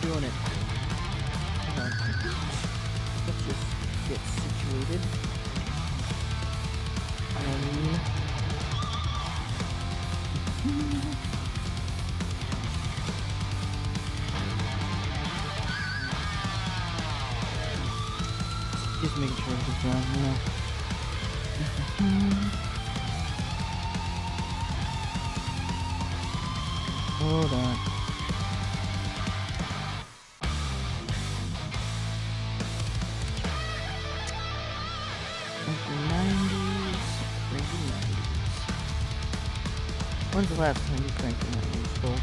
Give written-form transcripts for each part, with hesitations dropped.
doing it. Hang on. Let's just get situated. Just making sure it's done, you know. Hold on. When's the last time you cranked the 90s, folks?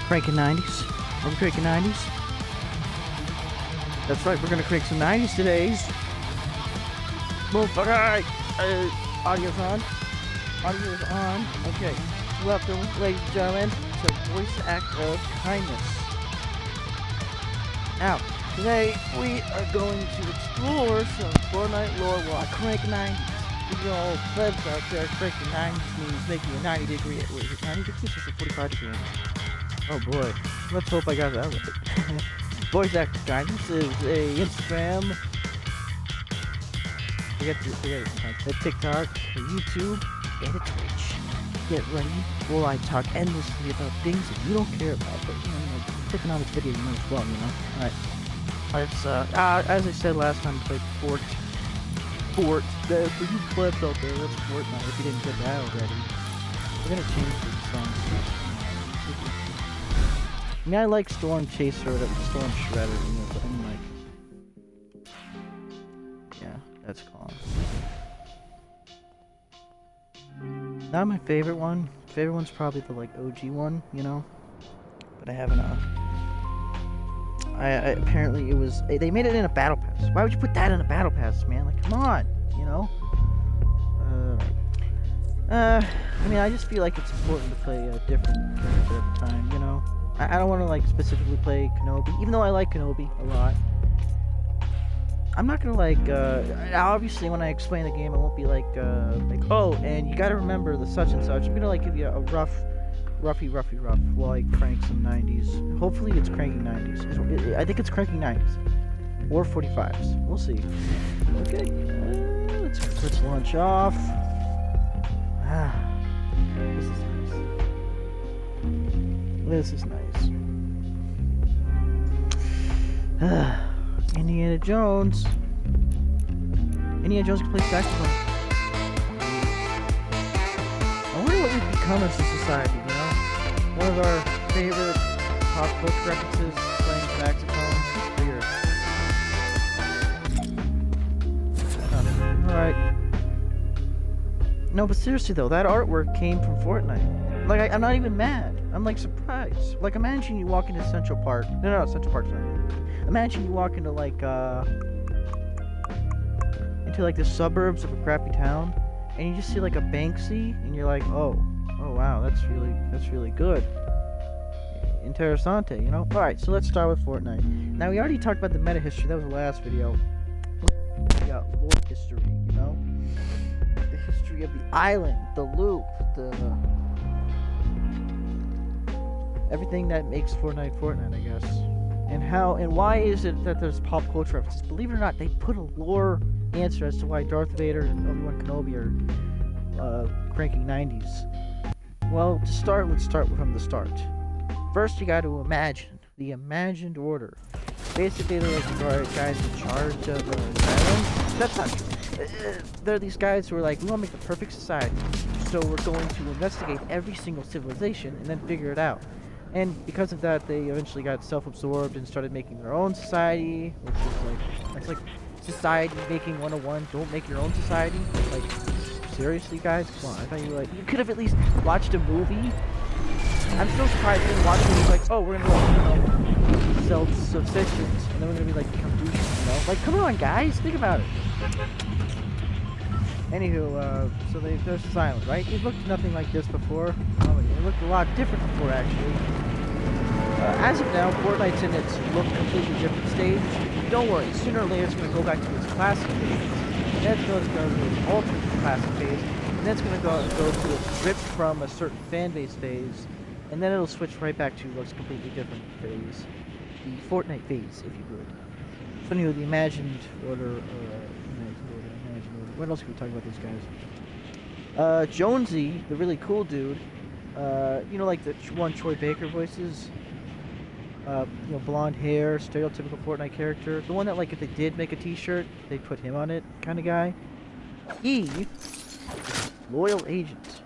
Cranking 90s. Are we cranking 90s? That's right, we're gonna crank some 90s today. Alright, audio's on. Audio's on. Okay, welcome, ladies and gentlemen, to Voice Act of Kindness. Now, today we are going to explore some Fortnite lore while I crank 90s. You all plebs out there, cranking 90s means making a 90 degree. Wait, is it 90 degrees or is it 45 degrees? Oh boy, let's hope I got that right. Voice Act of Kindness is a Instagram. Forget it sometimes. A TikTok, a YouTube, and a Twitch. Get ready while I talk endlessly about things that you don't care about, but you know, like clicking on this video, you might as well, you know. Alright. Let's as I said last time, I played Fort. For you plebs out there, that's Fortnite. If you didn't get that already, we're gonna change these songs. I mean, I like Storm Chaser or whatever, Storm Shredder, you know, but I'm like, yeah, that's calm. Not my favorite one. Favorite one's probably the like OG one, you know. But I haven't. I apparently it was they made it in a battle pass. Why would you put that in a battle pass, man? Like, come on, you know. I mean, I just feel like it's important to play a different character every time, you know. I don't want to like specifically play Kenobi, even though I like Kenobi a lot. I'm not gonna like, obviously when I explain the game, I won't be like, oh, and you gotta remember the such and such. I'm gonna like give you a rough while I crank some 90s. Hopefully it's cranking 90s. I think it's cranking 90s. Or 45s. We'll see. Okay, let's launch off. This is nice. Indiana Jones. Indiana Jones can play saxophone. I wonder what we've become as a society, you know? One of our favorite pop culture references, playing saxophone. It's weird. Alright. No, but seriously though, that artwork came from Fortnite. Like, I'm not even mad. I'm like surprised. Like, imagine you walk into Central Park. No, Central Park's not. Imagine you walk into like the suburbs of a crappy town, and you just see like a Banksy, and you're like, oh wow, that's really good. Interessante, you know. All right, so let's start with Fortnite. Now we already talked about the meta history. That was the last video. We got lore history, you know, the history of the island, the loop, everything that makes Fortnite, I guess. And why is it that there's pop culture references? Believe it or not, they put a lore answer as to why Darth Vader and Obi-Wan Kenobi are cranking 90s. Well, to start, let's start from the start. First, you got to imagine the imagined order. Basically, they're like the guys in charge of the island. That's not true. They're these guys who are like, we want to make the perfect society, so we're going to investigate every single civilization and then figure it out. And because of that, they eventually got self-absorbed and started making their own society, which is like, that's like society making 101. Don't make your own society. Like, seriously, guys? Come on. I thought you could have at least watched a movie. I'm so surprised you didn't watch a movie like, oh, we're gonna go, self-subsistence, and then we're gonna be like, become douches, you know? Like, come on, guys, think about it. Anywho, so they're silent, right? They've looked nothing like this before. Oh, here looked a lot different before, actually. As of now, Fortnite's in its look completely different stage. Don't worry, sooner or later it's going to go back to its classic phase. Then it's going to go to its ultra classic phase. And then it's going to go to its ripped from a certain fan base phase. And then it'll switch right back to its completely different phase. The Fortnite phase, if you would. So anyway, the imagined order, what else can we talk about these guys? Jonesy, the really cool dude, you know, like the one Troy Baker voices, you know, blonde hair, stereotypical Fortnite character, the one that, like, if they did make a t-shirt, they'd put him on it, kind of guy. He is loyal agent.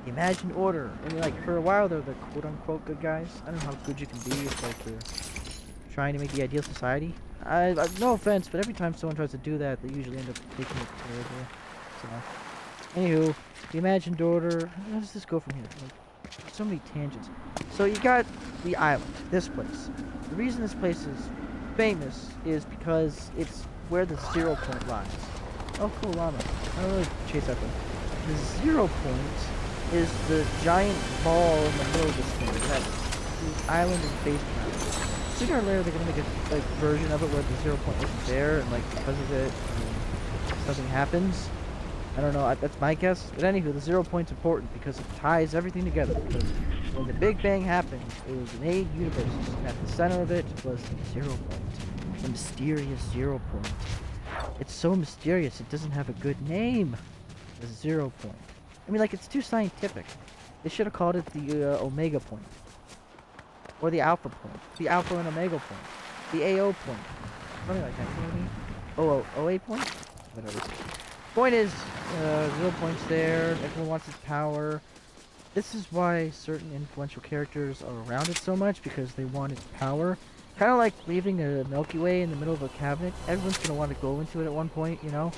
The imagined order. I mean, like, for a while they're the quote-unquote good guys. I don't know how good you can be if, like, you're trying to make the ideal society. I no offense, but every time someone tries to do that, they usually end up taking it terribly. So, anywho, the imagined order. How does this go from here? Like, so many tangents. So you got the island, this place. The reason this place is famous is because it's where the 0 point lies. Oh, cool llama. I don't really chase that thing. The 0 point is the giant ball in the middle of this thing. That's the island is based around. Sooner or later they're gonna make a like version of it where the 0 point isn't there, and like because of it, nothing happens. I don't know. That's my guess. But anywho, the 0 point's important because it ties everything together. Because when the Big Bang happened, it was in 8 universes, and at the center of it was the 0 point, the mysterious 0 point. It's so mysterious. It doesn't have a good name. The 0 point. I mean, like, it's too scientific. They should have called it the Omega point. Or the Alpha point. The Alpha and Omega point. The AO point. Something like that, you know what I mean? OA point? Whatever. Point is, 0 points there, everyone wants its power. This is why certain influential characters are around it so much, because they want its power. Kind of like leaving the Milky Way in the middle of a cabinet. Everyone's going to want to go into it at one point, you know?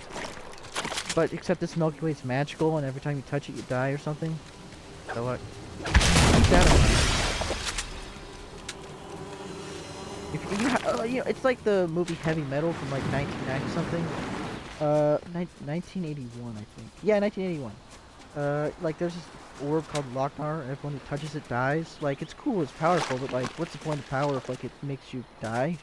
But except this Milky Way is magical, and every time you touch it, you die or something. So what? Keep that in mind. You know, it's like the movie Heavy Metal from like 1990 something. 1981, I think. Yeah, 1981. Like there's this orb called Lochnar, and everyone who touches it dies. Like, it's cool, it's powerful, but like, what's the point of power if like it makes you die?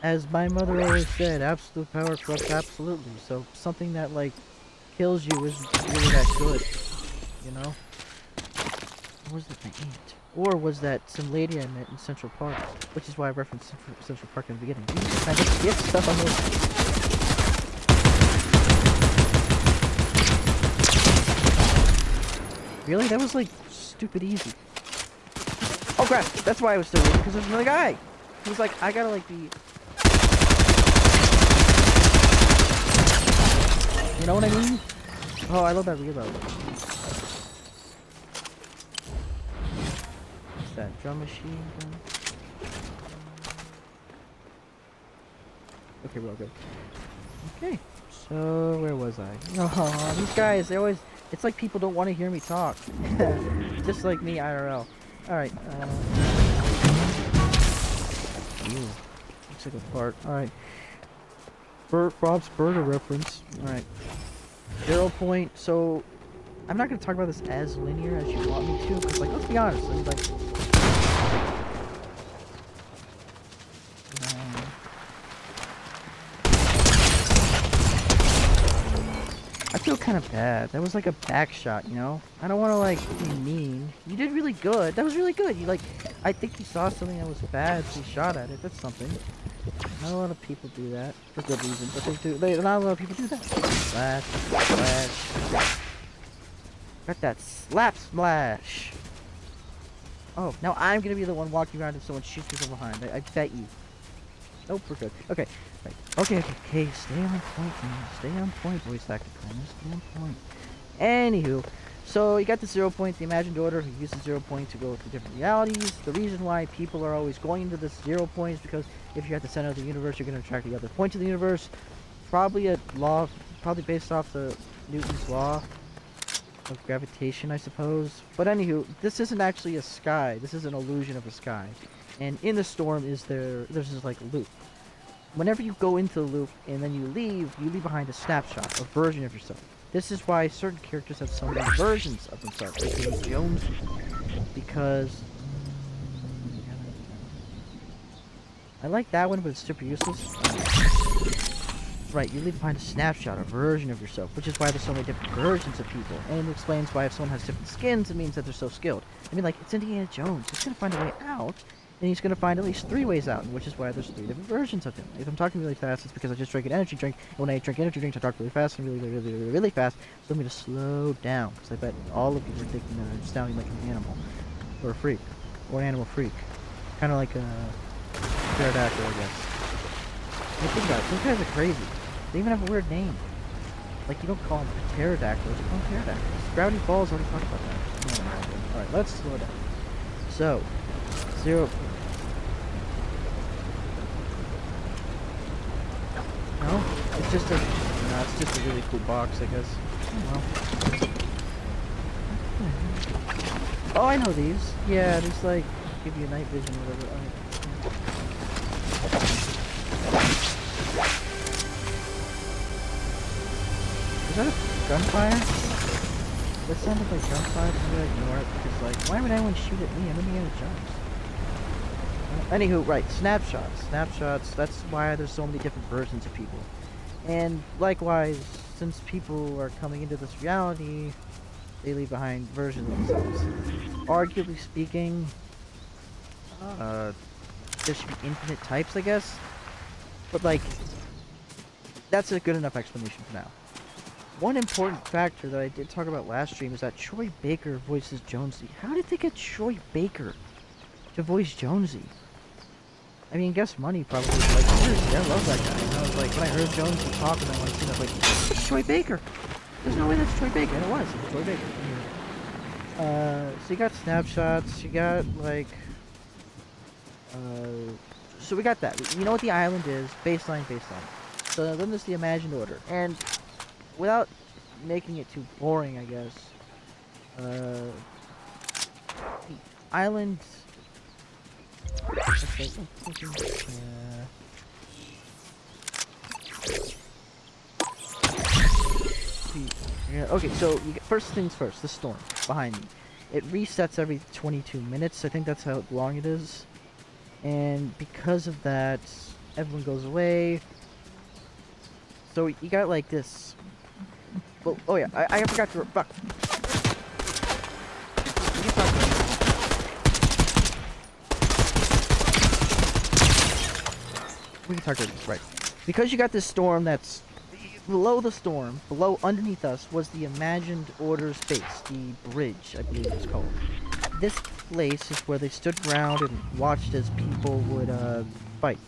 As my mother always said, absolute power corrupts absolutely. So something that like kills you isn't really that good, you know? Or was that my aunt? Or was that some lady I met in Central Park? Which is why I referenced Central Park in the beginning. You just kind of get stuff on those. Really? That was like stupid easy. Oh crap! That's why I was still reading, because there's another guy. He was like, I gotta like be. You know what I mean? Oh, I love that reload. What's that? Drum machine gun? Okay, we're all good. Okay, so where was I? Oh, these guys, they always. It's like people don't want to hear me talk. Just like me, IRL. Alright, ew. Looks like a fart. Alright. Bob's Burger reference. Alright. 0 point. So, I'm not going to talk about this as linear as you want me to, because, like, let's be honest. I mean, like, I feel kind of bad. That was like a back shot, you know? I don't want to, like, be mean. You did really good. That was really good. You, like, I think you saw something that was bad, so you shot at it. That's something. Not a lot of people do that. For good reason, but they do. Not a lot of people do that. Splash, splash. Got that slap splash. Oh, now I'm going to be the one walking around if someone shoots me from behind. I bet you. Nope, we're good. Okay. Right. Okay, stay on point, man. Stay on point, voice actor trainer. Stay on point. Anywho, so you got the 0 point, the imagined order, who uses 0 point to go through different realities. The reason why people are always going into this 0 point is because if you're at the center of the universe, you're going to attract the other points of the universe. Probably a law, probably based off the Newton's law of gravitation, I suppose. But anywho, this isn't actually a sky. This is an illusion of a sky. And in the storm there's this like loop. Whenever you go into the loop and then you leave behind a snapshot, a version of yourself. This is why certain characters have so many versions of themselves, aka Jonesy. Because I like that one, but it's super useless. Right, you leave behind a snapshot, a version of yourself, which is why there's so many different versions of people. And it explains why if someone has different skins, it means that they're so skilled. I mean, like, it's Indiana Jones. He's gonna find a way out, and he's gonna find at least 3 ways out, which is why there's 3 different versions of him. If I'm talking really fast, it's because I just drank an energy drink, and when I drink energy drinks, I talk really fast and really fast. So I'm gonna slow down, because I bet all of you are thinking that I'm sounding like an animal, or a freak, or an animal freak. Kind of like a pterodactyl, I guess. I mean, think about it, those guys are crazy. They even have a weird name. Like, you don't call them pterodactyls, you call them pterodactyls. Gravity Falls already talked about that. Alright, let's slow down. So, 0. No? It's just a... No, it's just a really cool box, I guess. Oh, well. Oh, I know these. Yeah, these, like, give you night vision or whatever. Is that a gunfire? That sounded like gunfire, so I'm gonna ignore it because, like, why would anyone shoot at me? I'm Indiana Jones. Anywho, right, snapshots. Snapshots, that's why there's so many different versions of people. And likewise, since people are coming into this reality, they leave behind versions of themselves. Arguably speaking, there should be infinite types, I guess. But, like, that's a good enough explanation for now. One important factor that I did talk about last stream is that Troy Baker voices Jonesy. How did they get Troy Baker to voice Jonesy? I mean, guess money probably. Like, seriously, I love that guy. And I was like, when I heard Jonesy talking, I was like, it's Troy Baker. There's no way that's Troy Baker. And it was. It was Troy Baker. So you got snapshots. You got, like... So we got that. You know what the island is. Baseline. So then there's the imagined order. And... without making it too boring, I guess, the island... yeah, okay, so first things first, the storm behind me. It resets every 22 minutes, I think that's how long it is. And because of that, everyone goes away. So you got like this... Well, oh yeah, I forgot to... Fuck. We can talk about this, right. Because you got this storm that's... Below the storm, underneath us, was the imagined order space. The bridge, I believe it's called. This place is where they stood around and watched as people would, fight.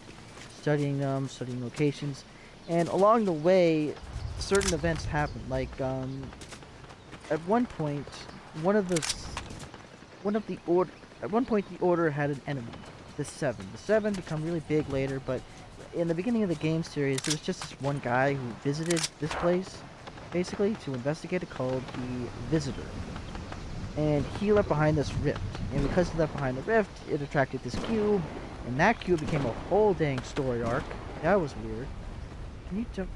Studying them, studying locations. And along the way, certain events happen. Like, at one point, at one point the Order had an enemy, the Seven. The Seven become really big later, but in the beginning of the game series, there was just this one guy who visited this place, basically, to investigate it, called the Visitor. And he left behind this rift. And because he left behind the rift, it attracted this cube, and that cube became a whole dang story arc. That was weird. Can you jump?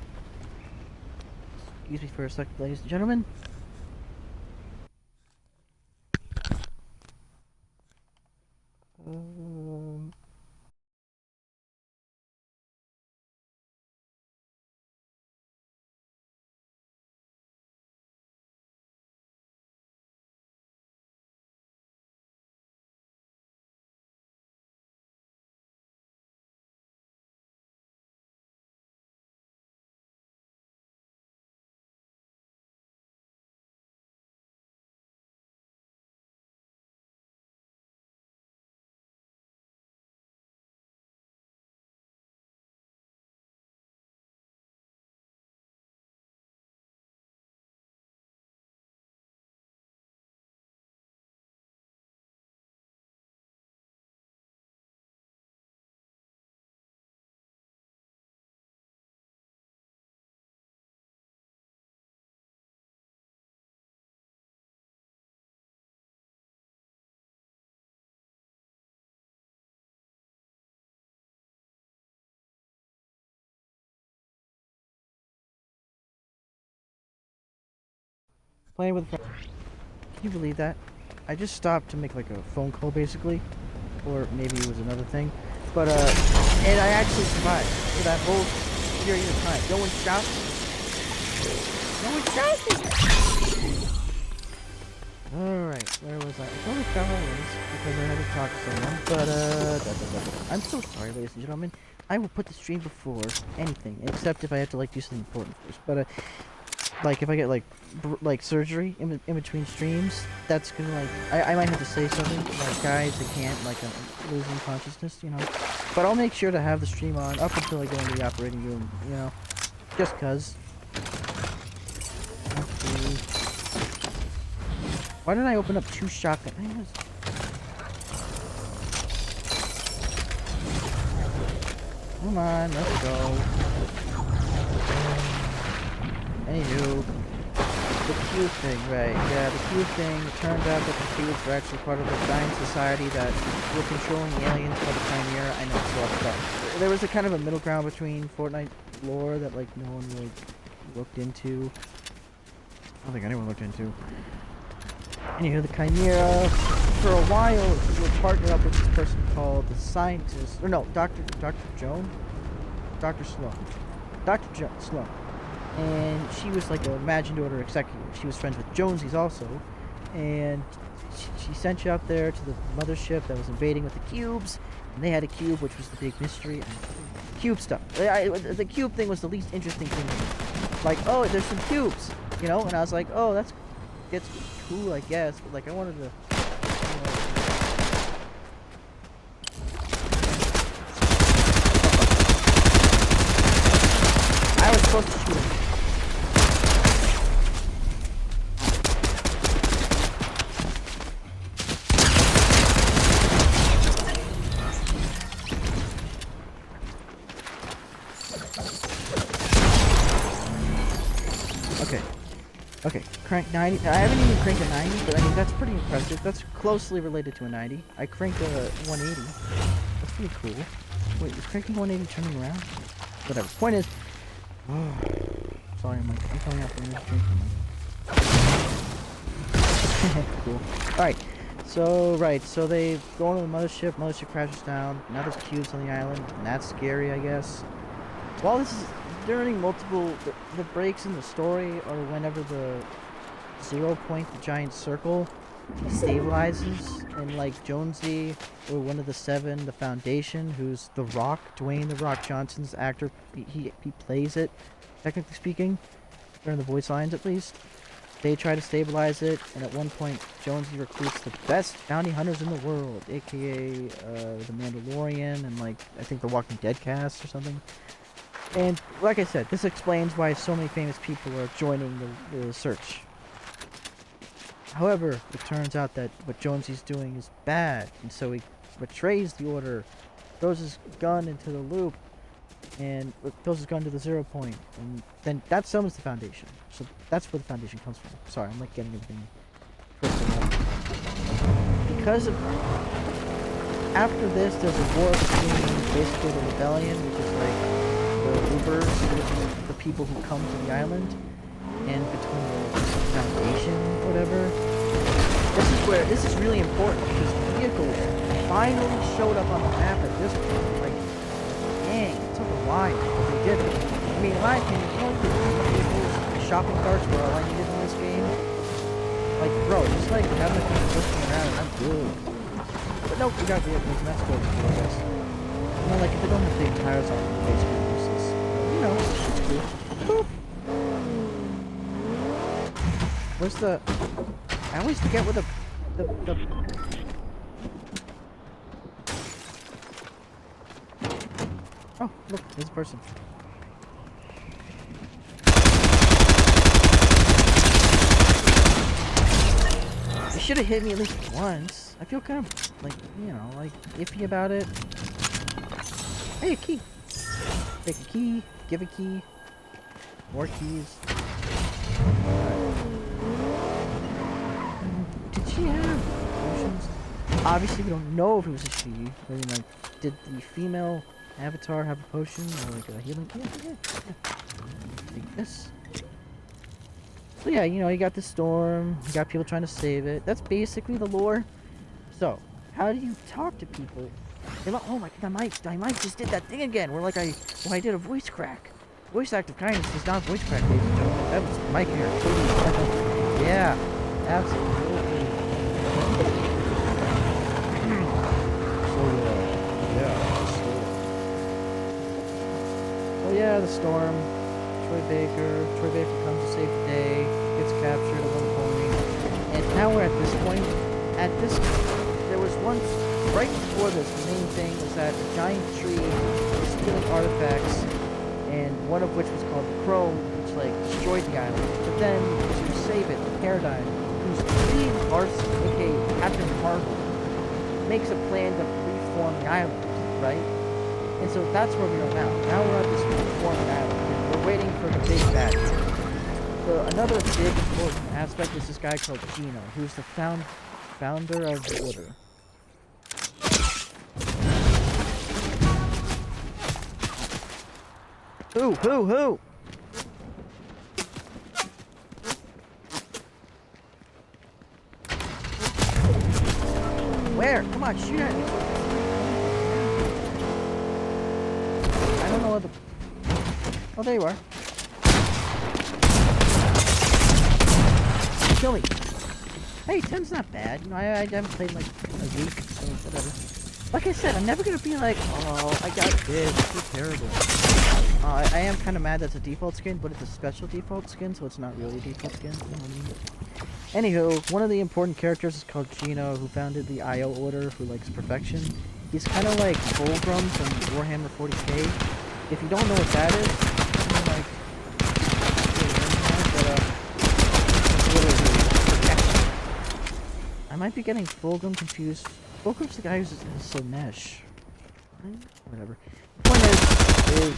Excuse me for a second, ladies and gentlemen. Playing with a friend. Can you believe that? I just stopped to make like a phone call basically. Or maybe it was another thing. But, and I actually survived for that whole period of time. No one shot me. No one shot me! Alright, where was I? I totally forgot where I was because I had to talk to someone. But, I'm so sorry, ladies and gentlemen. I will put the stream before anything, except if I have to, like, do something important first. But, like, if I get, like surgery in between streams, that's gonna, like, I might have to say something, like, guys, I can't, like, I'm losing consciousness, you know? But I'll make sure to have the stream on up until I go into the operating room, you know? Just cause. Okay. Why did I open up 2 shotguns? Come on, let's go. Anywho, the Q thing, right? Yeah, the Q thing. It turns out that the cubes were actually part of a giant society that were controlling aliens called the Chimera. I know it's a lot of stuff. There was a kind of a middle ground between Fortnite lore that like no one really looked into. I don't think anyone looked into. Anywho, the Chimera, for a while, we were partnered up with this person called the Scientist, or no, Dr. Joan? Dr. Sloan. Dr. Sloan. And she was like an imagined order executive. She was friends with Jonesy's also. And she sent you out there to the mothership that was invading with the cubes. And they had a cube, which was the big mystery. And cube stuff. The cube thing was the least interesting thing to me. Like, oh, there's some cubes, you know? And I was like, oh, that's cool, I guess. But like, I wanted to, you know, I was supposed to shoot him. Okay, crank 90. I haven't even cranked a 90, but I mean, that's pretty impressive. That's closely related to a 90. I cranked a 180. That's pretty cool. Wait, is cranking 180 turning around? Whatever. Point is... Oh, sorry, I'm coming out for a drink. Cool. Alright, so they go on to the mothership crashes down. Now there's cubes on the island, and that's scary, I guess. While this is... During multiple the breaks in the story, or whenever the 0 point, the giant circle, stabilizes, and like Jonesy or one of the 7, the Foundation, who's The Rock, Dwayne The Rock Johnson's actor, he plays it, technically speaking, during the voice lines at least. They try to stabilize it, and at one point Jonesy recruits the best bounty hunters in the world, aka the Mandalorian and like I think the Walking Dead cast or something. And, like I said, this explains why so many famous people are joining the search. However, it turns out that what Jonesy's doing is bad, and so he betrays the order, throws his gun into the loop, and throws his gun to the 0 point, and then that summons the Foundation. So that's where the Foundation comes from. Sorry, I'm like getting everything twisted up. Because of... After this, there's a war between basically the Rebellion, which is like... the Ubers, which is the people who come to the island, and between the Foundation, whatever. This is really important because vehicles finally showed up on the map at this point. Like, dang, it took a while, but they did it. I mean, in my opinion, you know, vehicles, shopping carts were all I needed in this game. Like, bro, just like having a thing pushing around, and I'm good. But nope, we got vehicles, and that's good, I guess. You know, like, if they don't have big tires on them, basically. You know, it's cool. Boop. Where's the... I always forget where the... Oh, look, there's a person. They should have hit me at least once. I feel kind of, like, you know, like, iffy about it. Hey, a key. Take a key. Give a key. More keys. Did she have potions? Obviously, we don't know if it was a she. I mean, like, did the female avatar have a potion or like a healing? Yeah. Take this. So yeah, you know, you got the storm, you got people trying to save it. That's basically the lore. So, how do you talk to people? They're like, oh my god, my mic just did that thing again. Where like I did a voice crack. Voice act of kindness is not voice crack, ladies and gentlemen. That was mic hair. Yeah, absolutely. So yeah, the storm. Troy Baker comes to save the day, gets captured at one point, and now we're at this point. There was once, right before this, the main thing was that a giant tree was stealing artifacts, and one of which was called the Crow, which like destroyed the island. But then, to save it, the Paradigm, who's fleeing Larson, aka Captain Marvel, makes a plan to reform the island, right? And so that's where we are now. Now we're at this reformed island. We're waiting for the big bad. So another big important aspect is this guy called Gino, who's the founder of the Order. Who? Where? Come on, shoot at me. I don't know what the... Oh, there you are. Kill me. Hey, 10's not bad. You know, I haven't played like a week, so whatever. Like I said, I'm never gonna be like, oh, I got this. This is terrible. I am kind of mad that's a default skin, but it's a special default skin, so it's not really a default skin. You know what I mean? Anywho, one of the important characters is called Gino, who founded the IO Order, who likes perfection. He's kind of like Fulgrim from Warhammer 40k. If you don't know what that is, like, I might be getting Fulgrim confused. Fulgrim's the guy who's Slanesh. Whatever. The point is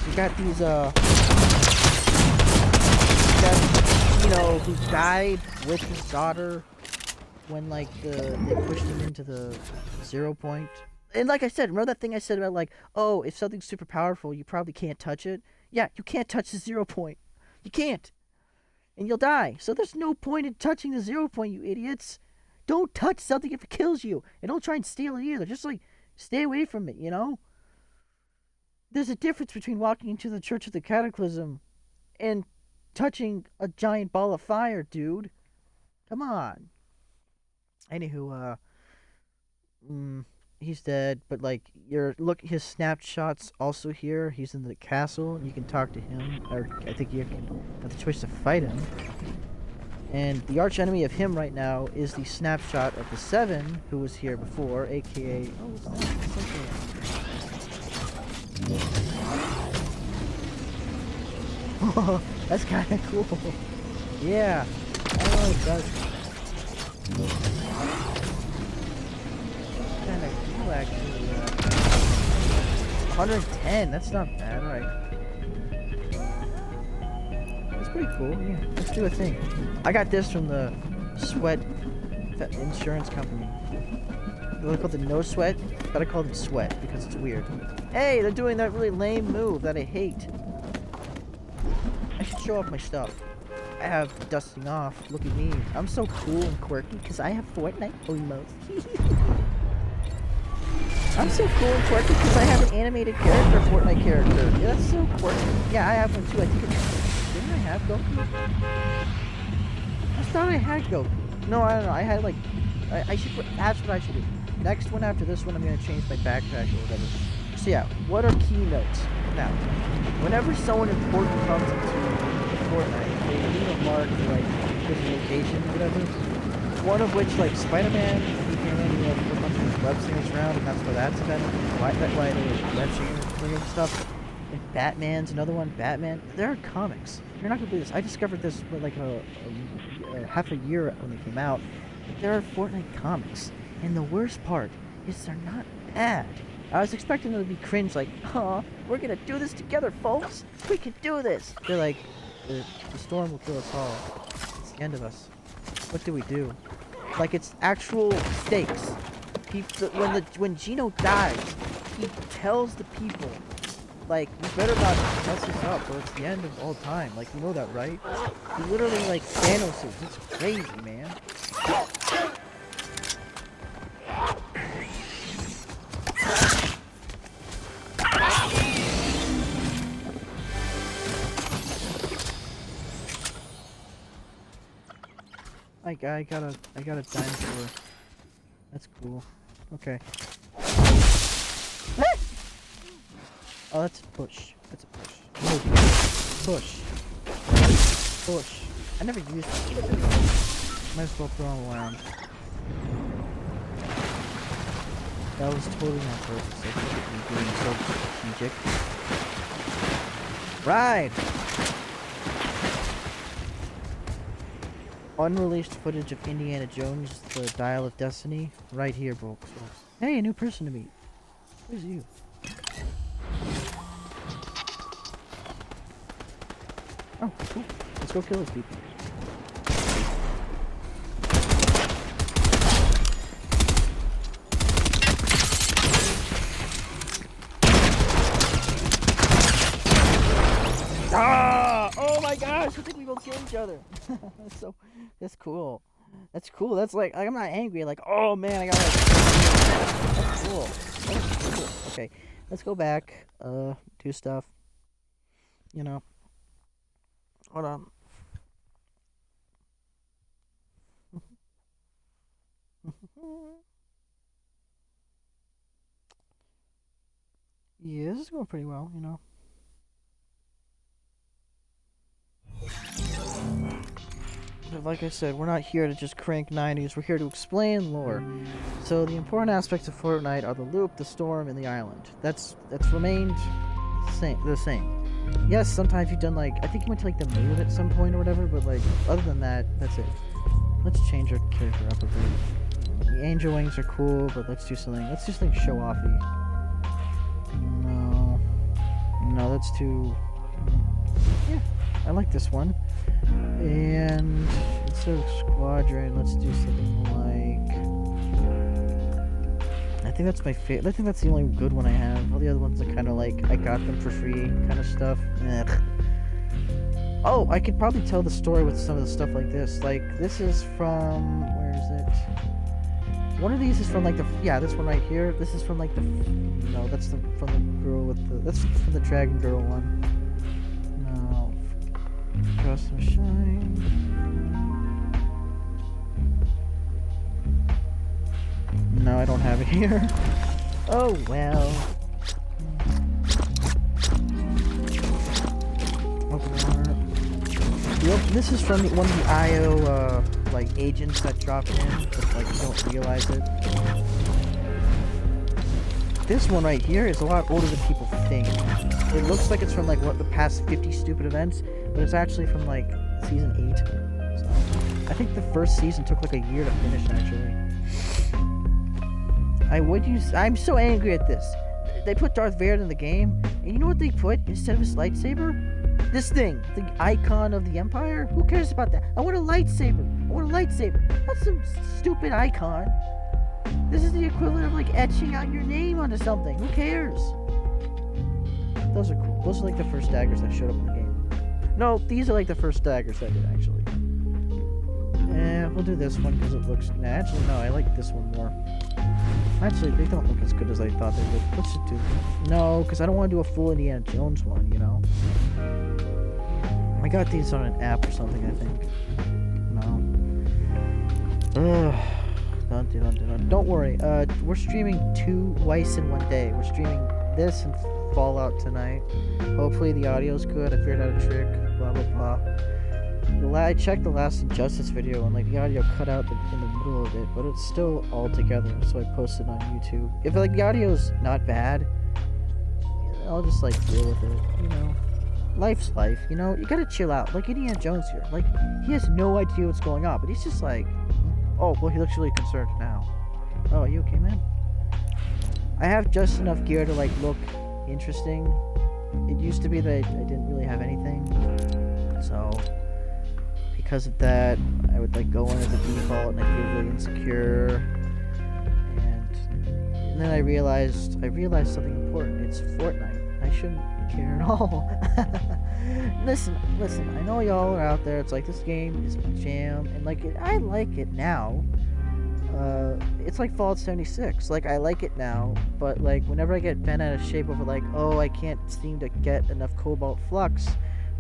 you got these, you know, who died with his daughter when, like, they pushed him into the 0 point. And like I said, remember that thing I said about, like, oh, if something's super powerful, you probably can't touch it? Yeah, you can't touch the 0 point. You can't. And you'll die. So there's no point in touching the 0 point, you idiots. Don't touch something if it kills you. And don't try and steal it either. Just, like, stay away from it, you know? There's a difference between walking into the Church of the Cataclysm and touching a giant ball of fire, dude. Come on. Anywho, he's dead, but like his snapshots also here. He's in the castle, and you can talk to him, or I think you can have the choice to fight him. And the arch enemy of him right now is the snapshot of the 7 who was here before, aka oh, that's kind of cool. Yeah, oh, it does. Kind of cool, actually. 110. That's not bad, right? That's pretty cool. Yeah, let's do a thing. I got this from the Sweat insurance company. They're called the No Sweat, but I call them Sweat because it's weird. Hey, they're doing that really lame move that I hate. I should show off my stuff. I have dusting off. Look at me. I'm so cool and quirky because I have Fortnite emotes. I'm so cool and quirky because I have an animated character, Fortnite character. Yeah, that's so quirky. Yeah, I have one too. I think didn't I have Goku? I thought I had Goku. No, I don't know. I had like... I should... That's what I should do. Next one after this one, I'm going to change my backpack or whatever. So yeah, what are keynotes? Now, whenever someone important comes into Fortnite, they leave a mark for like his location or whatever. One of which, like Spider-Man, he came in, he had a bunch of his web slingers around, and that's where that's kind of why they were web slingers and stuff. And Batman's another one. Batman. There are comics. You're not gonna believe this. I discovered this like a half a year when they came out. There are Fortnite comics, and the worst part is they're not bad. I was expecting them to be cringe, like, "Huh, we're gonna do this together, folks. We can do this." They're like, the storm will kill us all. It's the end of us. What do we do? Like, it's actual stakes. When Gino dies, he tells the people Like, you better not mess this up, or it's the end of all time. Like, you know that, right? You literally, like, Thanos is. It's crazy, man. I got a dinosaur. That's cool. Okay. Oh, that's a push. That's a push. No, push. Push. I never used it. Might as well throw them around. That was totally on purpose. I think I'm being so strategic. Ride! Unreleased footage of Indiana Jones, The Dial of Destiny, right here, folks. Hey, a new person to meet. Who's you? Oh, cool. Let's go kill those people. Ah! Oh my gosh! I think we both kill each other. That's cool. That's cool. That's like I'm not angry. Like, oh man, I got like. That's cool. That's cool. Okay, let's go back. Do stuff. You know. Hold on. Yeah, this is going pretty well, you know. But like I said, we're not here to just crank 90s, we're here to explain lore. So the important aspects of Fortnite are the loop, the storm, and the island. That's remained the same. Yes, sometimes you've done like, I think you went to like the moon at some point or whatever, but like, other than that, that's it. Let's change our character up a bit. The angel wings are cool, but let's do something show-offy. No, that's too... Yeah, I like this one. And instead of squadron, let's do something like... I think that's my favorite. I think that's the only good one I have. All the other ones are kind of like, I got them for free kind of stuff. Ugh. Oh, I could probably tell the story with some of the stuff like this. Like, this is from... Where is it? One of these is from like the... Yeah, this one right here. This is from like the... No, that's from the girl with the... That's from the Dragon Girl one. No. Custom Shine. No, I don't have it here. Oh, well. This is from one of the IO, like, agents that drop in, but, like, you don't realize it. This one right here is a lot older than people think. It looks like it's from, like, what, the past 50 stupid events, but it's actually from, like, season 8. So, I think the first season took, like, a year to finish, actually. I'm so angry at this. They put Darth Vader in the game, and you know what they put instead of his lightsaber? This thing, the icon of the Empire? Who cares about that? I want a lightsaber. That's some stupid icon. This is the equivalent of like etching out your name onto something. Who cares? Those are cool. Those are like the first daggers that showed up in the game. No, these are like the first daggers I did actually. We'll do this one because it looks... Nah, actually, no, I like this one more. Actually, they don't look as good as I thought they would. Let's just do... No, because I don't want to do a full Indiana Jones one, you know? I got these on an app or something, I think. No. Ugh. Don't worry. We're streaming 2 Weiss in one day. We're streaming this and Fallout tonight. Hopefully the audio's good. I figured out a trick. Blah, blah, blah. I checked the last Injustice video and like the audio cut out in the middle of it, but it's still all together, so I posted on YouTube. If like the audio's not bad, I'll just like deal with it, you know. Life's life, you know. You gotta chill out. Like Indiana Jones here, like he has no idea what's going on, but he's just like, oh well, he looks really concerned now. Oh, are you okay, man? I have just enough gear to like look interesting. It used to be that I didn't really have anything, so. Because of that, I would like go in as a default and I feel really insecure. And then I realized something important. It's Fortnite. I shouldn't care at all. Listen, I know y'all are out there, it's like, this game is my jam, and like, I like it now. It's like Fallout 76, like, I like it now, but like, whenever I get bent out of shape over like, oh, I can't seem to get enough cobalt flux,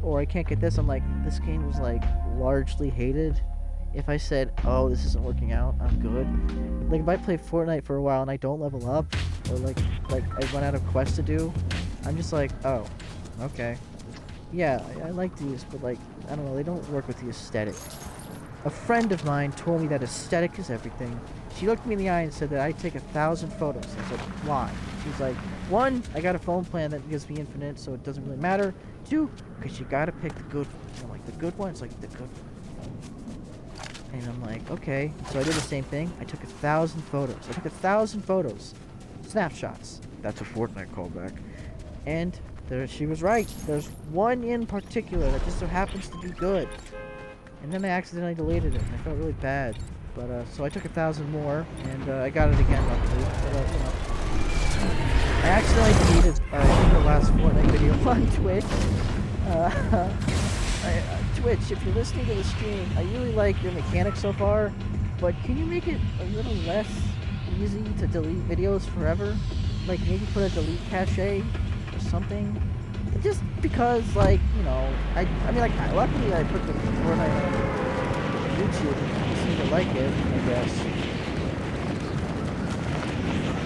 or I can't get this, I'm like, this game was like, largely hated. If I said, oh, this isn't working out, I'm good. Like, if I play Fortnite for a while and I don't level up, or like I run out of quests to do, I'm just like, oh, okay. Yeah, I like these, but like, I don't know, they don't work with the aesthetic. A friend of mine told me that aesthetic is everything. She looked me in the eye and said that I take 1,000 photos. I said, why? She's like, 1, I got a phone plan that gives me infinite, so it doesn't really matter. 2, because you gotta pick the good, like the good ones, like the good one. And I'm like, okay. So I did the same thing. I took 1,000 photos. I took 1,000 photos. Snapshots. That's a Fortnite callback. And she was right. There's one in particular that just so happens to be good. And then I accidentally deleted it, and I felt really bad. But, so I took 1,000 more, and I got it again, luckily. But, you know. I accidentally deleted the last Fortnite video on Twitch. Twitch, if you're listening to the stream, I really like your mechanics so far, but can you make it a little less easy to delete videos forever? Like, maybe put a delete cache or something? Just because, like, you know, I mean, like, luckily I put the Fortnite on YouTube and people seem to like it, I guess.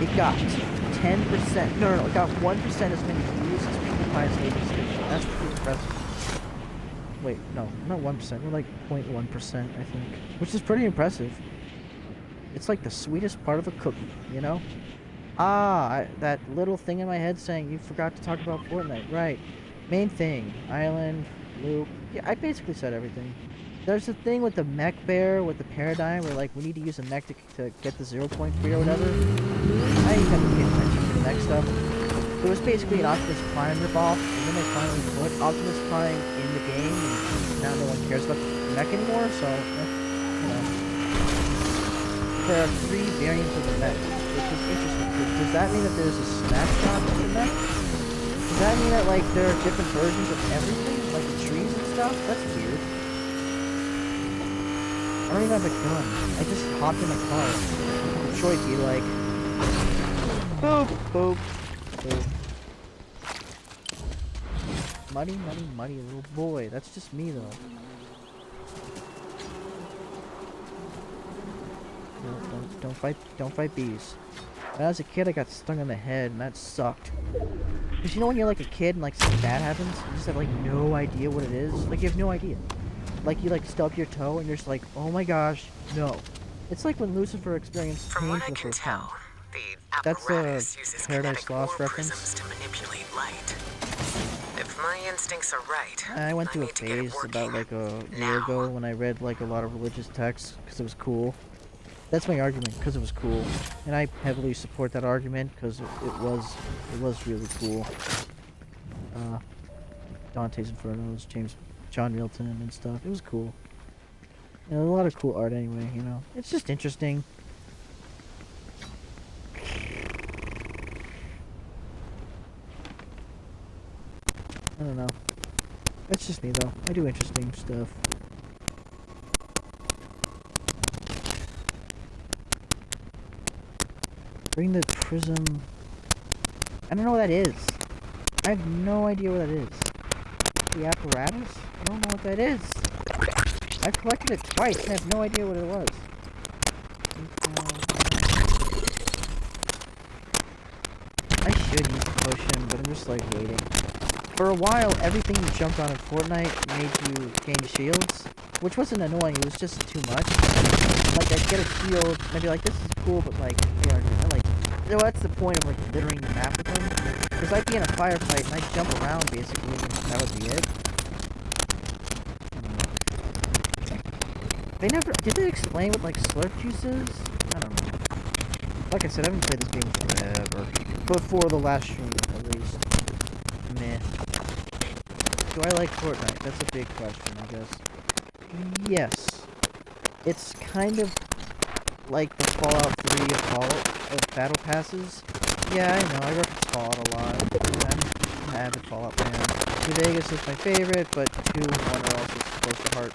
It got 10%, no, it got 1% as many views as PewDiePie's latest video. That's pretty impressive. Wait, no, not 1%, we're like 0.1%, I think. Which is pretty impressive. It's like the sweetest part of a cookie, you know? That little thing in my head saying you forgot to talk about Fortnite. Right. Main thing. Island, loop. Yeah, I basically said everything. There's a thing with the mech bear, with the paradigm, where like we need to use a mech to get the 0 point free or whatever. I ain't never paid attention to the mech stuff. It was basically an Optimus Prime ripoff, and then they finally put Optimus Prime in the game, and now no one cares about the mech anymore, so, you know. There are 3 variants of the mech, which is interesting. Does that mean that there's a snapshot of the mech? Does that mean that, like, there are different versions of everything? Like the trees and stuff? That's weird. I don't even have a gun. I just hopped in a car. Detroit be like, boop, boop, boop. Muddy, little boy. That's just me, though. No, don't fight bees. When I was a kid, I got stung in the head, and that sucked. Because you know when you're like a kid and like something bad happens, you just have like no idea what it is? Like you have no idea. Like you like stub your toe and you're just like, oh my gosh, no. It's like when Lucifer experienced pain for the first time. That's a Paradise Lost reference. To manipulate light. If my instincts are right, I went through a phase about like a year ago when I read like a lot of religious texts because it was cool. That's my argument, because it was cool. And I heavily support that argument because it was really cool. Dante's Infernos, John Milton and stuff. It was cool. You know, a lot of cool art anyway, you know. It's just interesting. I don't know. That's just me though. I do interesting stuff. Bring the prism. I don't know what that is. I have no idea what that is. The apparatus? I don't know what that is. I've collected it twice and I have no idea what it was. I should use the potion, but I'm just like waiting. For a while, everything you jumped on in Fortnite made you gain shields, which wasn't annoying, it was just too much. Like, I'd get a shield, and I'd be like, this is cool, but like, yeah, like, you know, that's the point of like littering the map with them. Because I'd be in a firefight, and I'd jump around, basically, and that would be it. They never, did they explain what, like, slurp juice is? I don't know. Like I said, I haven't played this game forever. Before the last stream, at least. Meh. Do I like Fortnite? That's a big question, I guess. Yes. It's kind of like the Fallout 3 of Battle Passes. Yeah, I know, I reference Fallout a lot. I'm avid Fallout fan. New Vegas is my favorite, but 2 and 1 are also close to heart.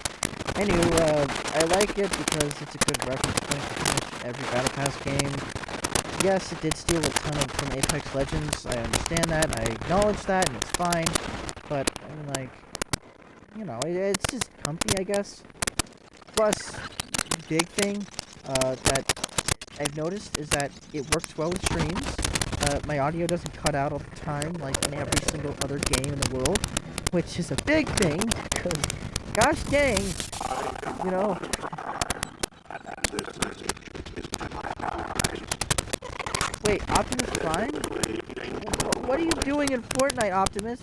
Anywho, I like it because it's a good reference point for pretty much every Battle Pass game. Yes, it did steal a ton from Apex Legends. I understand that. I acknowledge that, and it's fine. But I mean, like, you know, it's just comfy, I guess. Plus, big thing that I've noticed is that it works well with streams. My audio doesn't cut out all the time, like in every single other game in the world, which is a big thing. Because, gosh dang, you know. Wait, Optimus Prime? What are you doing in Fortnite, Optimus?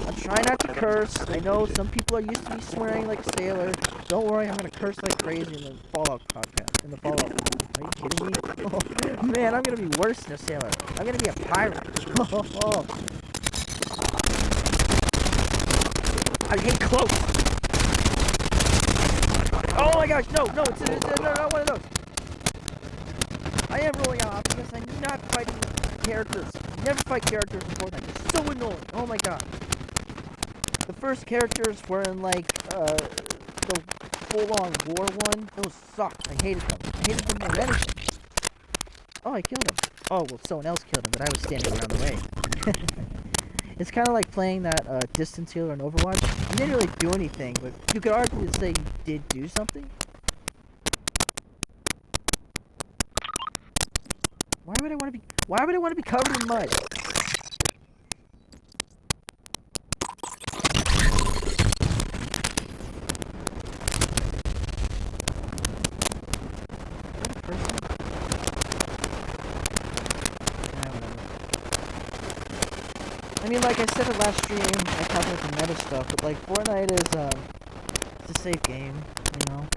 I'm trying not to curse. I know some people are used to me swearing like a sailor. Don't worry, I'm gonna curse like crazy in the Fallout podcast. In the Fallout. Are you kidding me? Oh, man, I'm gonna be worse than a sailor. I'm gonna be a pirate. I hate cloaks. Oh my gosh, no, it's not one of those. I am rolling out Optimus. I'm not fighting characters. Never fight characters in Fortnite. It's so annoying. Oh my god. The first characters were in like the full-on war one. Those sucked. I hated them. I hated them more than anything. Oh, I killed him. Oh, well, someone else killed him, but I was standing around the way. It's kind of like playing that distance healer in Overwatch. You didn't really do anything, but you could argue to say you did do something. Why would I want to be covered in mud? I mean, like I said it last stream, I talked about the meta stuff, but like Fortnite is it's a safe game, you know.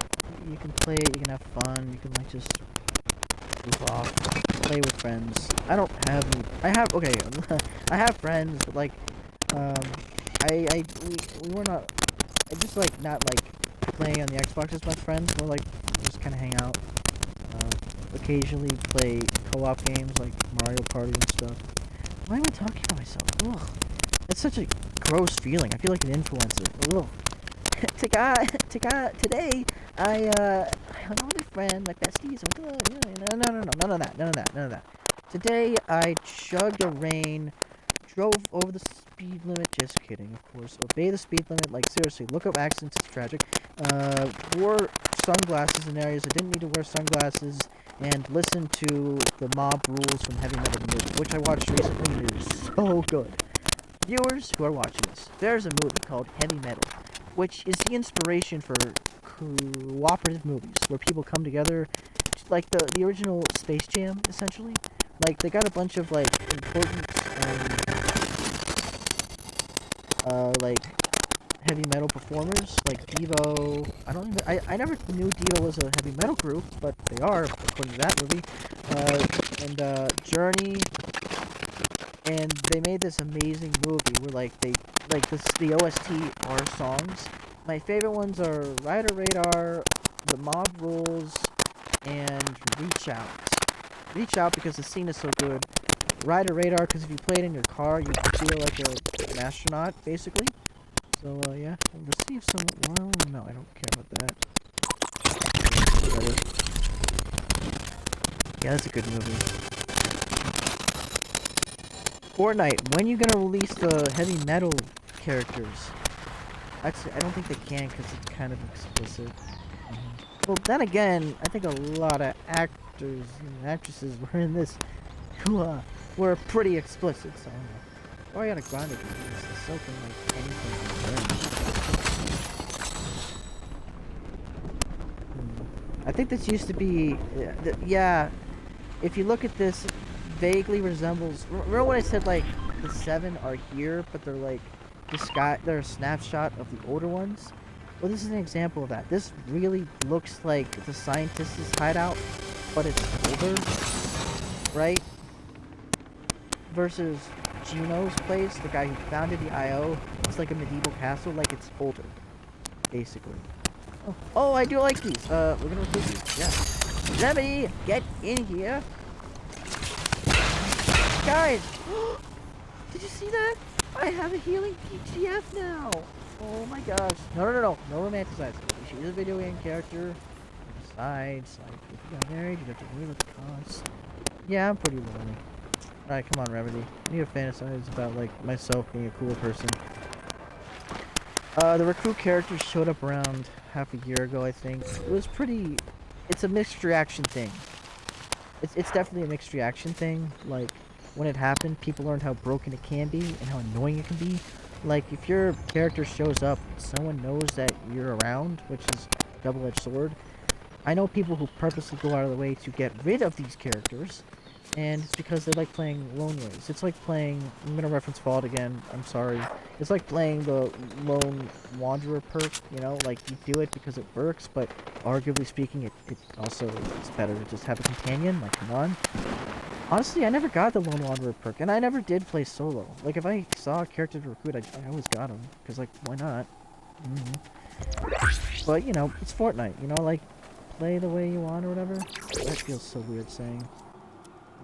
You can play it, you can have fun, you can like just goof off, play with friends. I have friends, but like we were not, I just like not like playing on the Xbox as much friends. We're like just kind of hang out, occasionally play co-op games like Mario Party and stuff. Why am I talking about myself? Ugh. It's such a gross feeling. I feel like an influencer. Ugh. Today, I hung out with a friend, my besties. None of that. Today, I chugged a rain, drove over the speed limit. Just kidding, of course. Obey the speed limit. Like, seriously, look up accidents. It's tragic. Wore sunglasses in areas I didn't need to wear sunglasses. And listen to the Mob Rules from Heavy Metal movie, which I watched recently, and it is so good. Viewers who are watching this, there's a movie called Heavy Metal, which is the inspiration for cooperative movies, where people come together, like the original Space Jam, essentially. Like, they got a bunch of, like, important, like, heavy metal performers, like Devo. I never knew Devo was a heavy metal group, but they are, according to that movie. And Journey, and they made this amazing movie where like the OST are songs. My favorite ones are Rider Radar, The Mob Rules, and Reach Out. Reach Out because the scene is so good. Rider Radar because if you play it in your car, you feel like an astronaut, basically. So, yeah, receive some, well, no, I don't care about that. Yeah, that's a good movie. Fortnite, when are you gonna release the heavy metal characters? Actually, I don't think they can, because it's kind of explicit. Well, then again, I think a lot of actors and actresses were in this who, were pretty explicit, so I don't know. Ariana Grande can do this. So can like anything. I think this used to be, yeah. If you look at this, it vaguely resembles. Remember when I said like the 7 are here, but they're like they're a snapshot of the older ones. Well, this is an example of that. This really looks like the scientist's hideout, but it's older, right? Versus Juno's place, the guy who founded the IO, it's like a medieval castle, like it's older, basically. Oh, I do like these. We're gonna recruit these. Yeah. Lemony, get in here, guys. Did you see that? I have a healing PGF now. Oh my gosh. No romanticizing. She's a video game character. Besides, like, if you got married, you'd have to live with the costs. Yeah, I'm pretty lonely. Alright, come on, Remedy. I need to fantasize about, like, myself being a cooler person. The recruit character showed up around half a year ago, I think. It was pretty... It's a mixed reaction thing. It's definitely a mixed reaction thing. Like, when it happened, people learned how broken it can be and how annoying it can be. Like, if your character shows up, someone knows that you're around, which is a double-edged sword. I know people who purposely go out of the way to get rid of these characters, and it's because they like playing Lone Ways. It's like playing... I'm gonna reference Fallout again, I'm sorry. It's like playing the Lone Wanderer perk, you know? Like, you do it because it works, but arguably speaking, it also it's better to just have a companion. Like, come on. Honestly, I never got the Lone Wanderer perk, and I never did play solo. Like, if I saw a character to recruit, I always got him. Because, like, why not? But, you know, it's Fortnite, you know? Like, play the way you want or whatever. That feels so weird saying.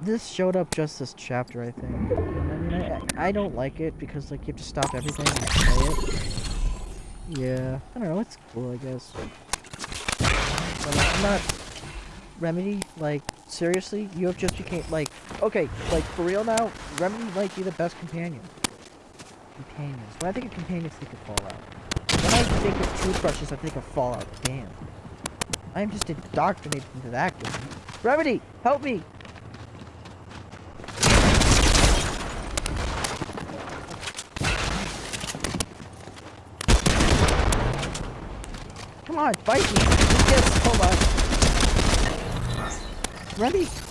This showed up just this chapter, I think. I mean, I don't like it because, like, you have to stop everything and play it. Yeah, I don't know, it's cool, I guess. But, I'm not... Remedy, like, seriously? You have just became, like... Okay, like, for real now, Remedy might be the best companion. Companions. When I think of companions, I think of Fallout. When I think of toothbrushes, I think of Fallout. Damn. I'm just indoctrinated into that game. Remedy, help me! Come on, fight me! Yes, hold on.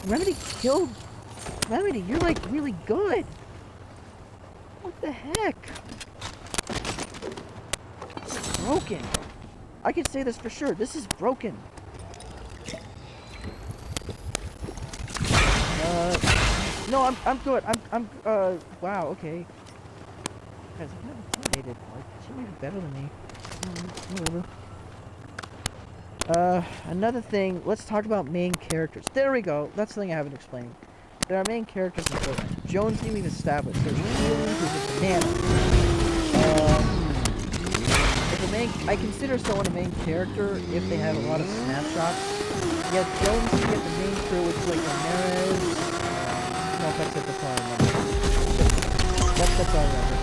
Remedy killed... Remedy, you're like really good! What the heck? This is broken. I can say this for sure. This is broken. No, I'm good. Wow, okay. Guys, I'm not intimidated. Like, she might be better than me. Whatever. Another thing, let's talk about main characters. There we go. That's the thing I haven't explained. There are main characters in Fortnite. Jonesy we've established. There's Keely, who's a banana. I consider someone a main character if they have a lot of snapshots. You have Jonesy, you have the main crew, which is like Ramirez. No, that's all I remember. That's all I remember.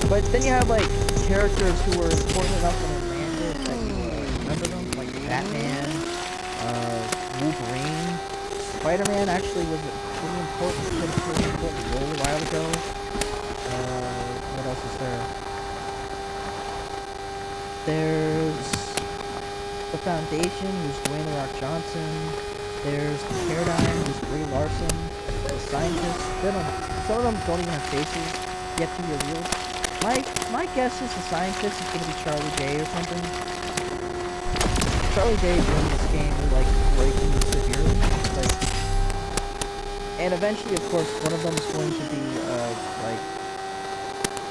But then you have like characters who were important enough when they landed that you remember them, like Batman, Wolverine. Spider-Man actually was pretty important, played a pretty important role a while ago. What else is there? There's the Foundation, who's Dwayne The Rock Johnson. There's the Paradigm, who's Brie Larson. The Scientists, some of them don't even have faces yet to be revealed. My guess is the Scientist is going to be Charlie Day or something. Charlie Day in this game will like break him severely. Like, and eventually, of course, one of them is going to be like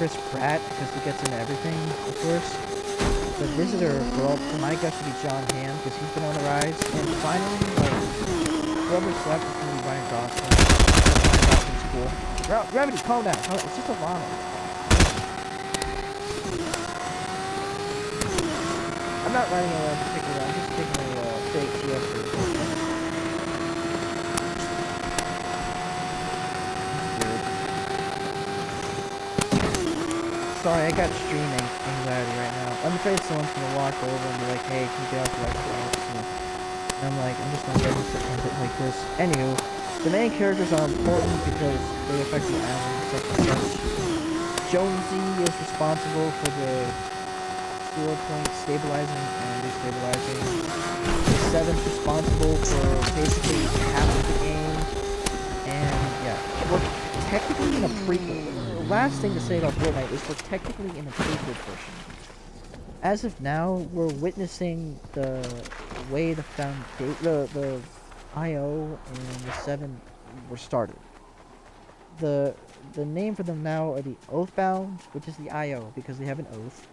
Chris Pratt because he gets into everything, of course. The Visitor, well, my guess would be John Hamm, because he's been on the rise. And finally, like, whoever's left is going to be Ryan Gosling. Ryan Gosling's cool. Remedy, calm down. It's just a llama. I'm not writing a particular, I'm just taking a fake CS. Sorry, I got streaming anxiety right now. I'm afraid someone's gonna walk over and be like, hey, can you get off the Xbox? And I'm like, I'm just not ready to end it like this. Anywho, the main characters are important because they affect the island and such and such. Jonesy is responsible for the score point stabilizing and destabilizing. The Seven's responsible for basically half of the game. And yeah, we're technically in a prequel. The last thing to say about Fortnite is we're technically in a prequel portion. As of now, we're witnessing the way the IO and the 7 were started. The name for them now are the Oathbound, which is the IO because they have an oath.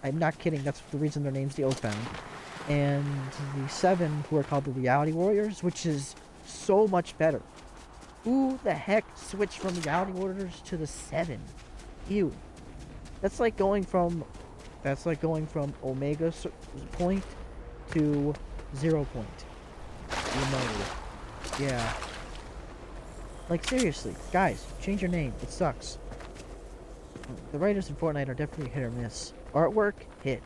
I'm not kidding, that's the reason their name's the Oathbound. And the 7, who are called the Reality Warriors, which is so much better. Who the heck switched from reality orders to the 7? Ew. That's like going from point to 0 point. You know. Yeah. Like seriously, guys, change your name. It sucks. The writers in Fortnite are definitely hit or miss. Artwork, hit.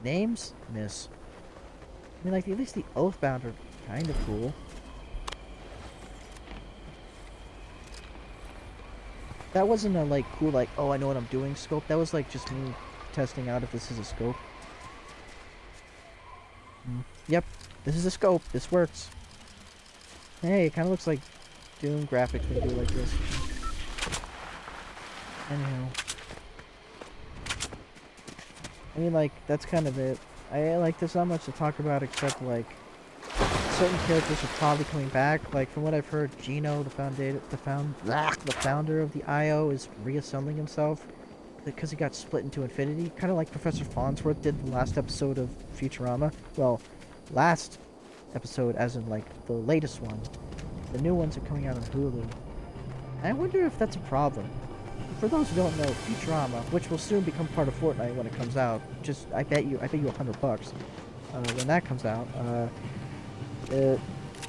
Names, miss. I mean, like, at least the Oathbound are kind of cool. That wasn't a, like, cool, like, oh, I know what I'm doing scope. That was, like, just me testing out if this is a scope. Yep, this is a scope. This works. Hey, it kind of looks like Doom graphics when you do it like this. Anyhow. I mean, like, that's kind of it. There's not much to talk about except, like, certain characters are probably coming back. Like, from what I've heard, Gino, the founder of the IO, is reassembling himself because he got split into infinity. Kind of like Professor Farnsworth did the last episode of Futurama. Well, last episode, as in, like, the latest one. The new ones are coming out on Hulu. I wonder if that's a problem. For those who don't know, Futurama, which will soon become part of Fortnite when it comes out, I bet you $100 when that comes out. The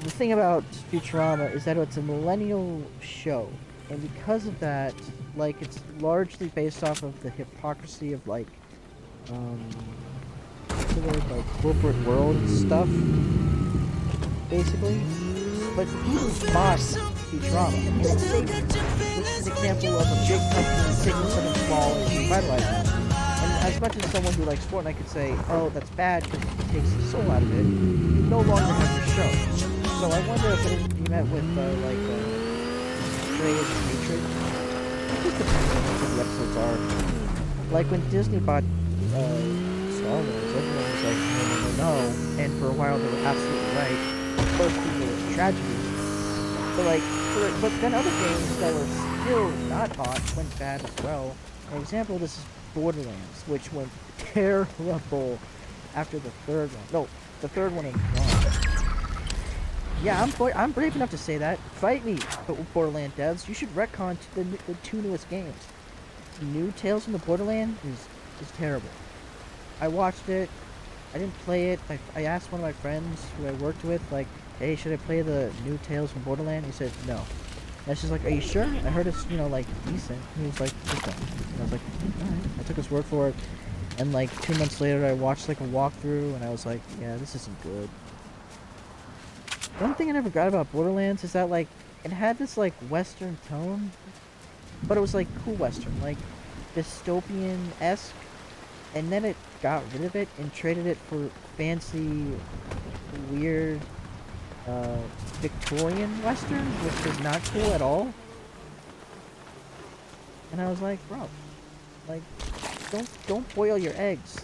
thing about Futurama is that it's a millennial show, and because of that, like, it's largely based off of the hypocrisy of, like, what's the word, like, corporate world and stuff, basically. But people bought Futurama, and it's safe, which is an example of a big company taking something small and revitalizing it. And as much as someone who likes Fortnite could say, oh, that's bad because it takes the soul out of it, you no longer have your show. So I wonder if it would be met with, like, praise and hatred. It just depends on what the episodes are. Like, when Disney bought, Star Wars, everyone was like, no. And for a while, they were absolutely right. Of course, people were tragedies. But then other games that were still not bought went bad as well. For example, this is Borderlands, which went terrible after the third one. No, the third one is gone. Yeah, I'm brave enough to say that. Fight me, Borderlands devs. You should retcon the 2 newest games. The new Tales from the Borderland is terrible. I watched it. I didn't play it. I asked one of my friends who I worked with, like, hey, should I play the new Tales from Borderlands? He said, no. And she's like, are you sure? I heard it's, like, decent. And he was like, just don't. And I was like, alright. I took his word for it. And, like, 2 months later, I watched, like, a walkthrough, and I was like, yeah, this isn't good. One thing I never got about Borderlands is that, like, it had this, like, Western tone, but it was, like, cool Western, like, dystopian-esque, and then it got rid of it and traded it for fancy, weird, Victorian Western, which is not cool at all. And I was like, bro, like, don't boil your eggs.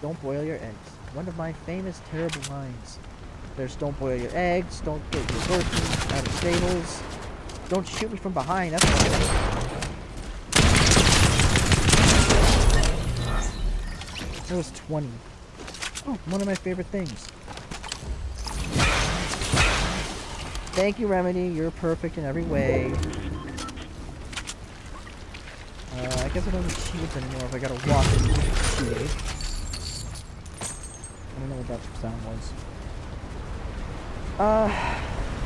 Don't boil your eggs. One of my famous terrible lines. There's don't boil your eggs, don't get your horses out of stables, don't shoot me from behind, that's what That was 20. Oh, one of my favorite things. Thank you, Remedy. You're perfect in every way. I guess I don't need shields anymore if I gotta walk into the shield. I don't know what that sound was.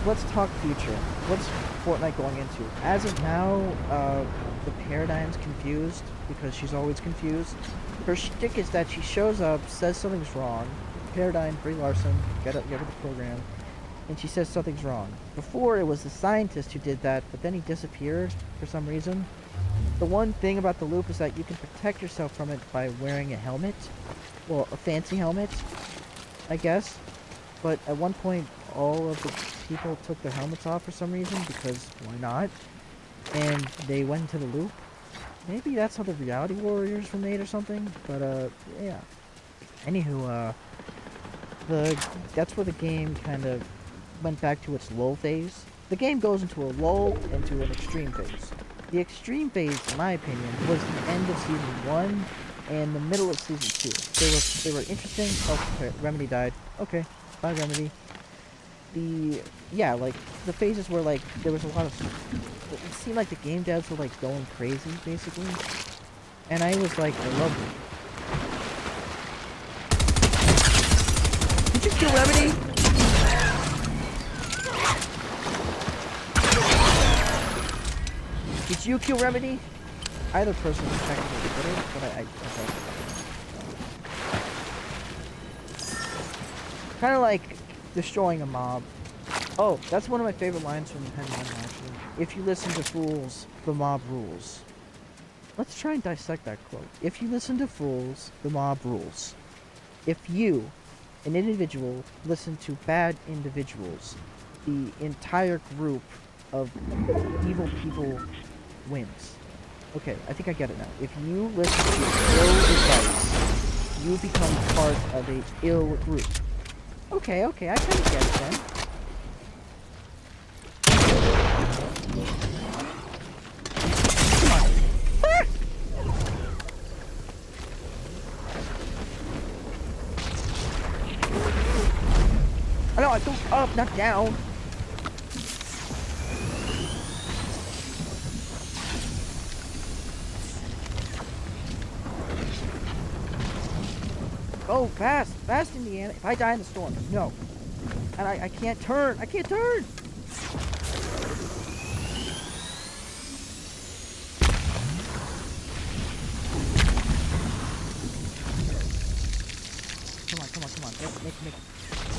Let's talk future. What's Fortnite going into? As of now, the Paradigm's confused because she's always confused. Her shtick is that she shows up, says something's wrong. Paradigm, Brie Larson, get her the program, and she says something's wrong. Before, it was the scientist who did that, but then he disappeared for some reason. The one thing about the loop is that you can protect yourself from it by wearing a helmet. Well, a fancy helmet, I guess. But at one point, all of the people took their helmets off for some reason, because why not? And they went into the loop. Maybe that's how the Reality Warriors were made or something, but, yeah. Anywho, that's where the game kind of went back to its lull phase. The game goes into a lull, into an extreme phase. The extreme phase, in my opinion, was the end of Season 1 and the middle of Season 2. They were interesting. Oh, okay, Remedy died. Okay, bye Remedy. like the phases where like there was a lot of, it seemed like the game devs were like going crazy basically, and I was like, I loved it. Did you kill Remedy? Did you kill Remedy? Either person was technically good, but I kind of like destroying a mob. Oh, that's one of my favorite lines from Pen 1, actually. If you listen to fools, the mob rules. Let's try and dissect that quote. If you listen to fools, the mob rules. If you, an individual, listen to bad individuals, the entire group of evil people wins. Okay, I think I get it now. If you listen to ill advice, you become part of a ill group. Okay, I kind of get it then. Come on. Ah! Oh, no, I go up, not down. Oh, fast, Indiana. If I die in the storm, no. And I can't turn. I can't turn. Come on. Make.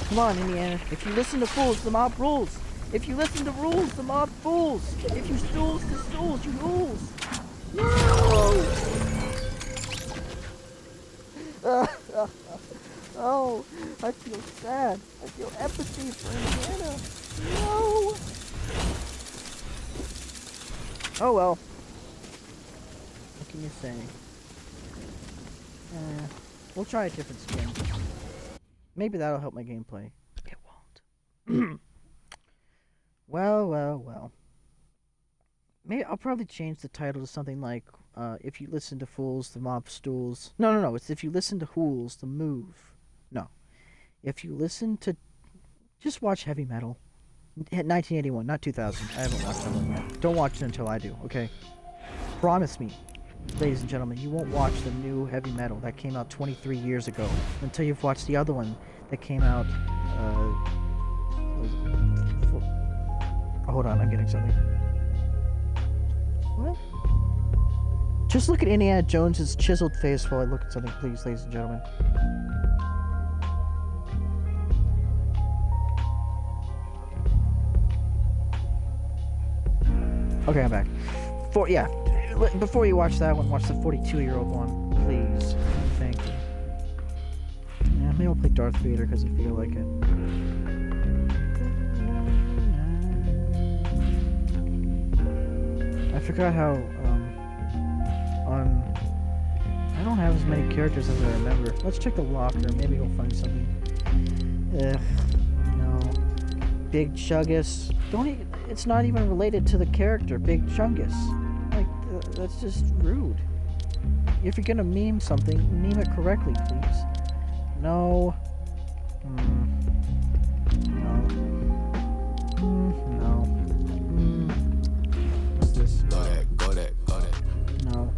Come on, Indiana. If you listen to fools, the mob rules. If you listen to rules, the mob fools. If you stools to stools, you rules. No! Oh, I feel sad. I feel empathy for Indiana. No! Oh well. What can you say? We'll try a different skin. Maybe that'll help my gameplay. It won't. Well. Maybe I'll probably change the title to something like, if you listen to fools, the mob stools. No. It's if you listen to fools, the move. No. If you listen to... Just watch heavy metal. 1981, not 2000. I haven't watched that one yet. Don't watch it until I do, okay? Promise me, ladies and gentlemen, you won't watch the new heavy metal that came out 23 years ago until you've watched the other one that came out, hold on, I'm getting something. What? Just look at Indiana Jones's chiseled face while I look at something, please, ladies and gentlemen. Okay, I'm back. Before you watch that one, watch the 42-year-old one, please. Thank you. Yeah, maybe I'll play Darth Vader because I feel like it. I forgot how, I don't have as many characters as I remember. Let's check the locker. Maybe we'll find something. Ugh. No. Big Chuggus. It's not even related to the character, Big Chungus. Like, that's just rude. If you're gonna meme something, meme it correctly, please. No. No. No. What's this? Got it. No.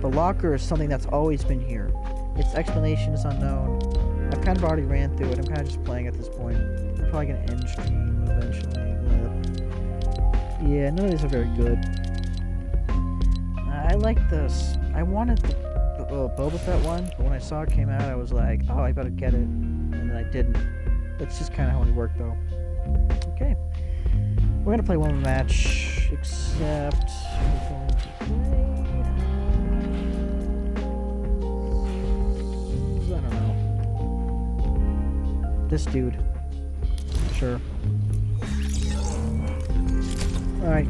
The locker is something that's always been here. Its explanation is unknown. I've kind of already ran through it. I'm kind of just playing at this point. I'm probably gonna end stream eventually. Yeah, none of these are very good. I like this. I wanted the Boba Fett one, but when I saw it came out, I was like, oh, I better get it. And then I didn't. That's just kind of how it worked, though. Okay. We're gonna play one more match, except we're going to play... I don't know. This dude. Sure. Alright.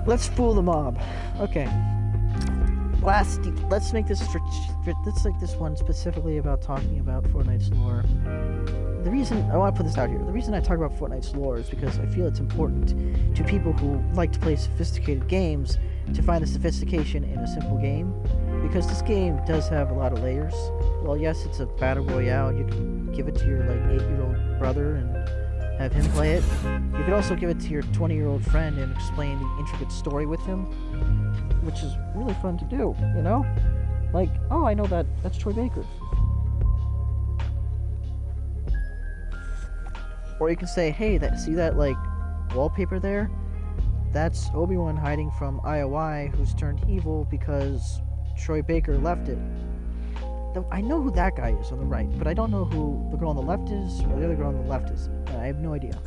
Let's fool the mob. Okay. Let's make this one specifically about talking about Fortnite's lore. The reason I want to put this out here, the reason I talk about Fortnite's lore is because I feel it's important to people who like to play sophisticated games to find the sophistication in a simple game. Because this game does have a lot of layers, well, yes, it's a battle royale. You can give it to your like 8-year-old brother and have him play it. You could also give it to your 20-year-old friend and explain the intricate story with him, which is really fun to do, you know? Like, oh, I know that's Troy Baker. Or you can say, hey, see that like wallpaper there? That's Obi-Wan hiding from IOI, who's turned evil because Troy Baker left it. I know who that guy is on the right, but I don't know who the girl on the left is, or the other girl on the left is. I have no idea.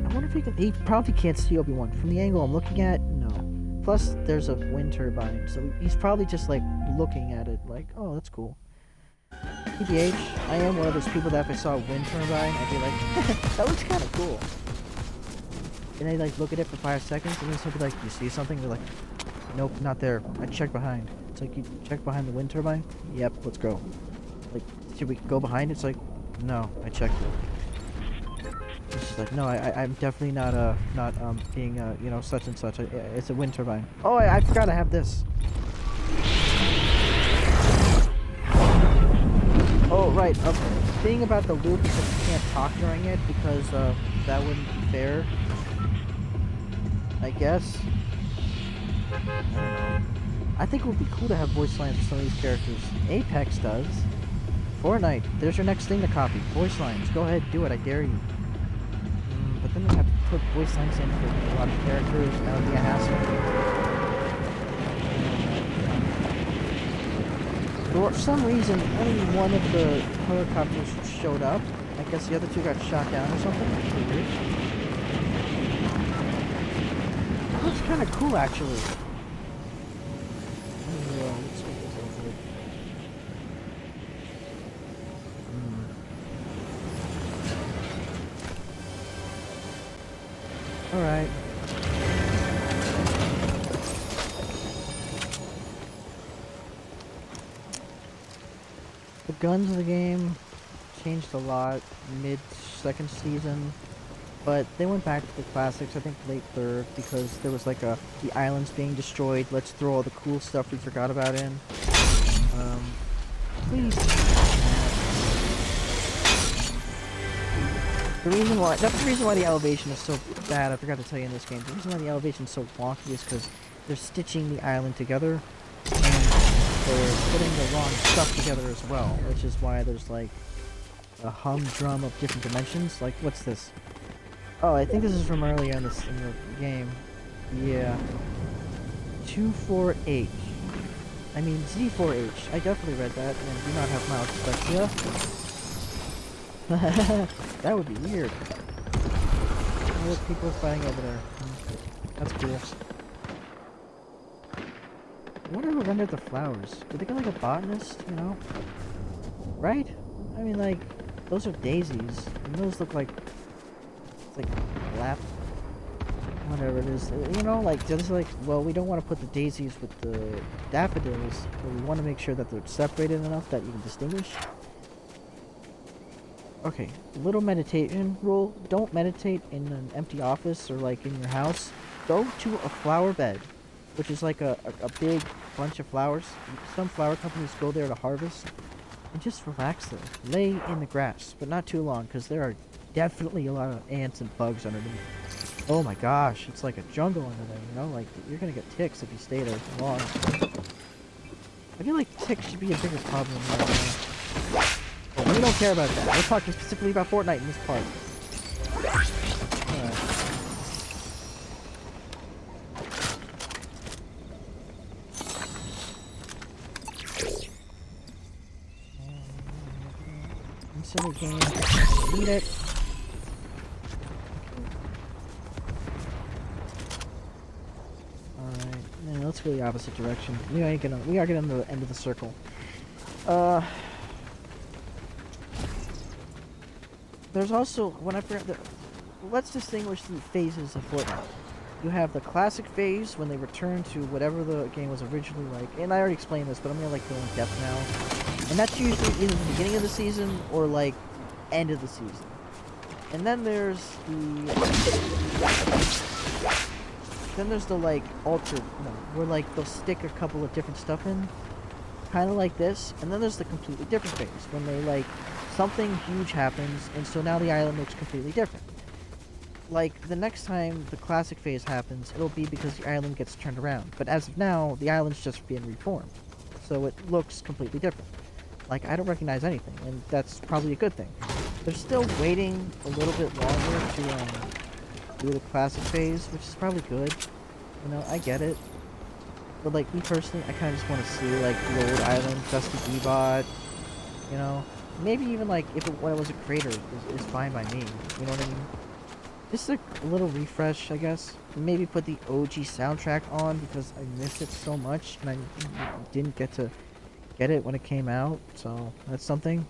I wonder if he probably can't see Obi-Wan. From the angle I'm looking at, no. Plus, there's a wind turbine, so he's probably just, like, looking at it like, oh, that's cool. TBH, I am one of those people that if I saw a wind turbine, I'd be like, that looks kind of cool. And I, like, look at it for 5 seconds, and then somebody like, you see something? They're like, nope, not there. I checked behind. It's like, you check behind the wind turbine? Yep, let's go. Like, should we go behind? It's like, no, I checked it. It's just like, no, I'm definitely not being, you know, such and such. It's a wind turbine. Oh, I forgot I have this. Oh, right, the thing about the loop is that you can't talk during it because, that wouldn't be fair. I guess. I don't know. I think it would be cool to have voice lines for some of these characters. Apex does. Fortnite, there's your next thing to copy. Voice lines. Go ahead, do it. I dare you. But then we have to put voice lines in for a lot of characters. That would be a hassle. For some reason, only one of the helicopters showed up. I guess the other two got shot down or something. That's pretty weird. That looks kind of cool, actually. Let's make this look good. Alright. The guns of the game changed a lot mid-second season, but they went back to the classics, I think late third, because there was like the islands being destroyed, let's throw all the cool stuff we forgot about in. Please. That's the reason why the elevation is so bad. I forgot to tell you in this game. The reason why the elevation is so wonky is because they're stitching the island together, and they're putting the wrong stuff together as well, which is why there's like a humdrum of different dimensions. Like, what's this? Oh, I think this is from earlier in the game. Yeah. 24H. I mean Z4H. I definitely read that and do not have mild dyslexia. That would be weird. Oh, look, people fighting over there. That's cool. I wonder who rendered the flowers. Did they get like a botanist, you know? Right? I mean, like, those are daisies. And those look like... It's like lap... Whatever it is. You know, like, just like, well, we don't want to put the daisies with the daffodils, but we want to make sure that they're separated enough that you can distinguish. Okay, little meditation rule. Don't meditate in an empty office or like in your house. Go to a flower bed, which is like a big bunch of flowers. Some flower companies go there to harvest. And just relax there. Lay in the grass, but not too long, because there are definitely a lot of ants and bugs underneath. Oh my gosh, it's like a jungle under there, you know? Like, you're gonna get ticks if you stay there too long. I feel like ticks should be a bigger problem right now. But we don't care about that. We're talking specifically about Fortnite in this part. Alright. Silly game. Need it. Alright, now let's go the opposite direction. We are getting to the end of the circle. There's also, when I forgot, let's distinguish the phases of Fortnite. You have the classic phase when they return to whatever the game was originally like, and I already explained this, but I'm gonna like go in depth now. And that's usually either the beginning of the season or like end of the season. And then there's the then there's the like altered, where like they'll stick a couple of different stuff in, kind of like this, and then there's the completely different phase when they like something huge happens, and so now the island looks completely different. Like the next time the classic phase happens, it'll be because the island gets turned around. But as of now, the island's just being reformed, so it looks completely different. Like I don't recognize anything, and that's probably a good thing. They're still waiting a little bit longer to do the classic phase, which is probably good. You know, I get it. But like me personally, I kind of just want to see like the old island, Dusty D-Bot. You know, maybe even like if when it was a crater is fine by me. You know what I mean? Just a little refresh, I guess. Maybe put the OG soundtrack on because I miss it so much and I didn't get to get it when it came out. So that's something.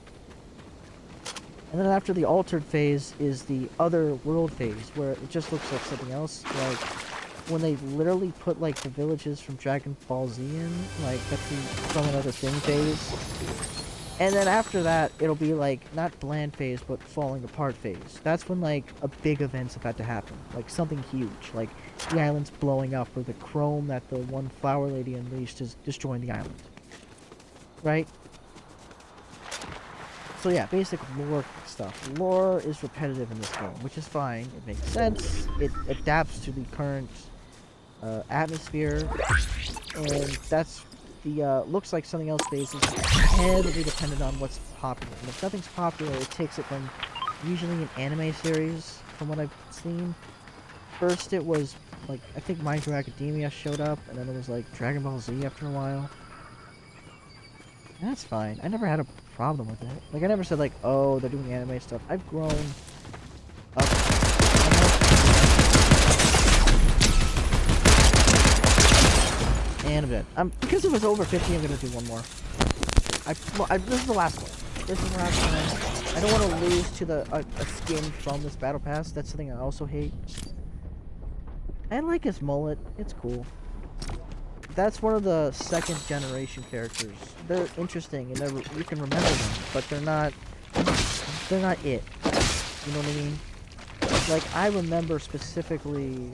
And then after the altered phase is the other world phase, where it just looks like something else. Like when they literally put like the villages from Dragon Ball Z in, like that's the from another thing phase. And then after that, it'll be like not bland phase, but falling apart phase. That's when like a big event's about to happen, like something huge, like the island's blowing up, or the chrome that the one flower lady unleashed is destroying the island. Right? So yeah, basic lore stuff. Lore is repetitive in this game, which is fine. It makes sense. It adapts to the current atmosphere, and that's the looks like something else phase is heavily dependent on what's popular. And if nothing's popular, it takes it from usually an anime series, from what I've seen. First it was like I think My Hero Academia showed up, and then it was like Dragon Ball Z after a while. And that's fine. I never had a problem with it. Like I never said like, oh, they're doing anime stuff. I've grown up. And a bit. Because it was over 50, I'm gonna do one more. This is the last one. This is the last one. I don't want to lose to a skin from this battle pass. That's something I also hate. I like his mullet. It's cool. That's one of the second generation characters. They're interesting and you can remember them, but they're not it. You know what I mean? Like I remember specifically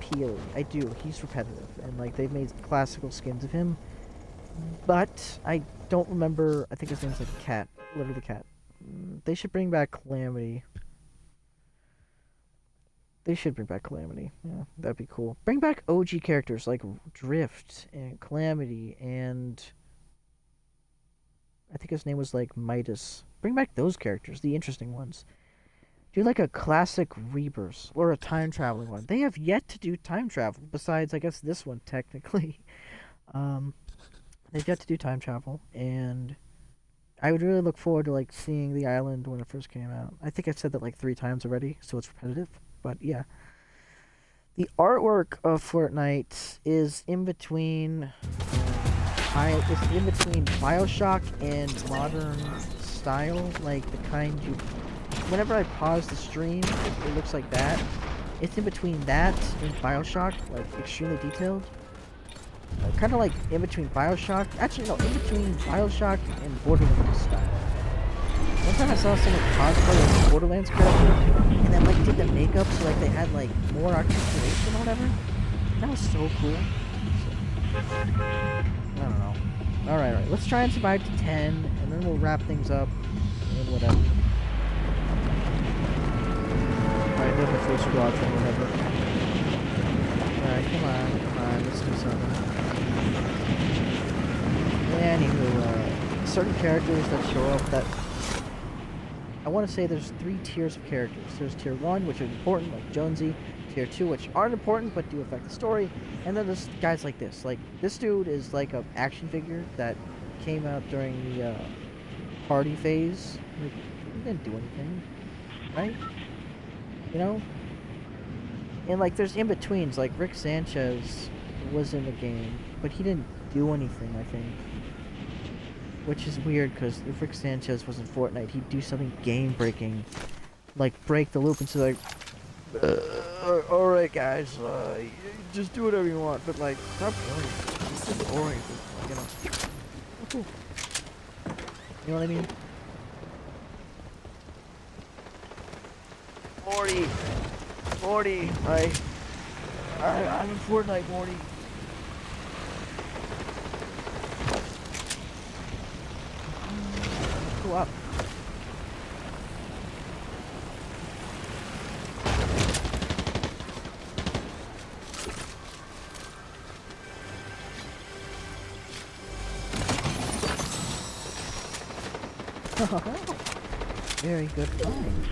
Peely. I do. He's repetitive, and like they've made classical skins of him. But I don't remember. I think his name's like Cat, literally the Cat. They should bring back Calamity. They should bring back Calamity. Yeah, that'd be cool. Bring back OG characters like Drift and Calamity and I think his name was like Midas. Bring back those characters, the interesting ones. Do like a classic Rebirth or a time traveling one. They have yet to do time travel besides I guess this one technically. They've yet to do time travel, and I would really look forward to like seeing the island when it first came out. I think I've said that like 3 times already, so it's repetitive. But yeah. The artwork of Fortnite is in between BioShock and modern style, like the kind you whenever I pause the stream, it looks like that. It's in between that and BioShock, like extremely detailed. Kind of like in between BioShock. Actually, no, in between BioShock and Borderlands style. One time I saw someone cosplay as a Borderlands character, and then like did the makeup so like they had like more articulation or whatever. That was so cool. I don't know. Alright, let's try and survive to 10, and then we'll wrap things up, and whatever. Alright, there's my face squad or whatever. Alright, come on, let's do something. Anywho, certain characters that show up that... I want to say there's 3 tiers of characters. There's tier 1, which are important, like Jonesy. Tier 2, which aren't important, but do affect the story. And then there's guys like this. Like, this dude is like an action figure that came out during the party phase. Like, he didn't do anything, right? You know? And like, there's in-betweens. Like, Rick Sanchez was in the game, but he didn't do anything, I think. Which is weird, because if Rick Sanchez was in Fortnite, he'd do something game-breaking. Like, break the loop into like... alright guys, just do whatever you want, but like, stop doing it. It's just boring, you know. Cool. You know what I mean? 40, right? I'm in Fortnite, Morty. Let's go up. Very good find.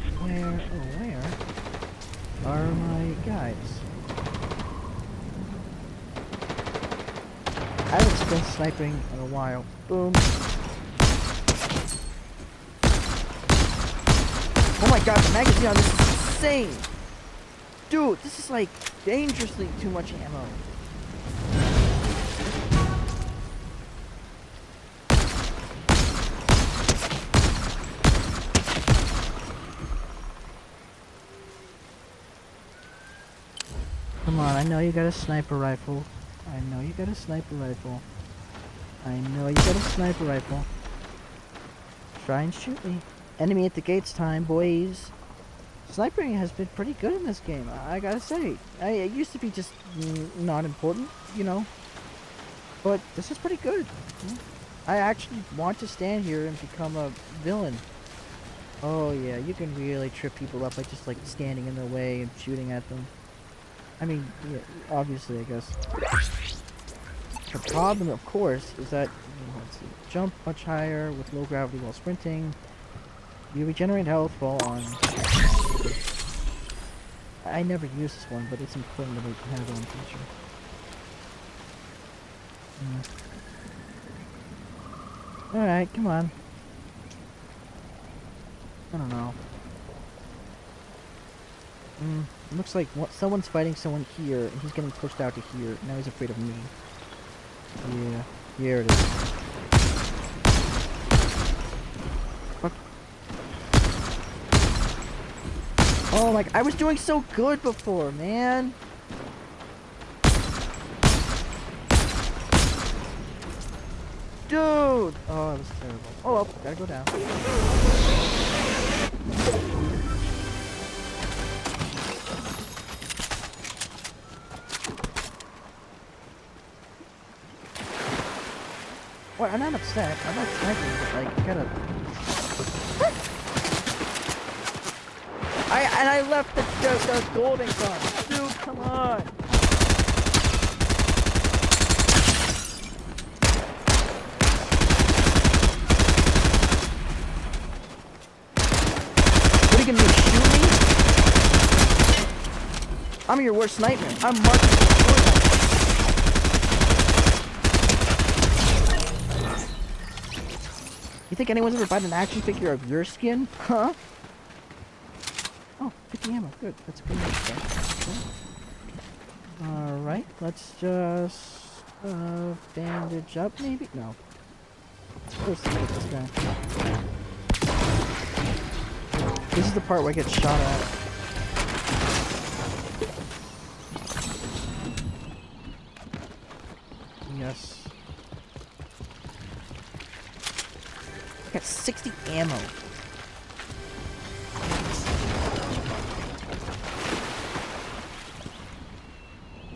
Where are my guys? I haven't been sniping in a while. Boom. Oh my god, the magazine on this is insane! Dude, this is like dangerously too much ammo. Come on, I know you got a sniper rifle. I know you got a sniper rifle. I know you got a sniper rifle. Try and shoot me. Enemy at the gates time, boys. Sniping has been pretty good in this game, I gotta say. It used to be just not important, you know. But this is pretty good. I actually want to stand here and become a villain. Oh yeah, you can really trip people up by just like standing in their way and shooting at them. I mean, yeah, obviously, I guess. The problem, of course, is that let's see, jump much higher with low gravity while sprinting. You regenerate health while on. I never use this one, but it's important that we have it in the future. Alright, come on. I don't know. Looks like someone's fighting someone here, and he's getting pushed out to here. Now he's afraid of me. Yeah, here it is. Fuck. Oh my, I was doing so good before, man. Dude! Oh, that was terrible. Oh, well, gotta go down. Well, I'm not upset. I'm not sniping, but like, you gotta. I left the golden gun. Dude, come on. What are you gonna do? Shoot me? I'm your worst nightmare. I'm marking the You think anyone's ever bought an action figure of your skin? Huh? Oh, 50 ammo. Good. That's a good news. Alright, let's just bandage up maybe? No. Let's see this guy. This is the part where I get shot at. Yes. I got 60 ammo.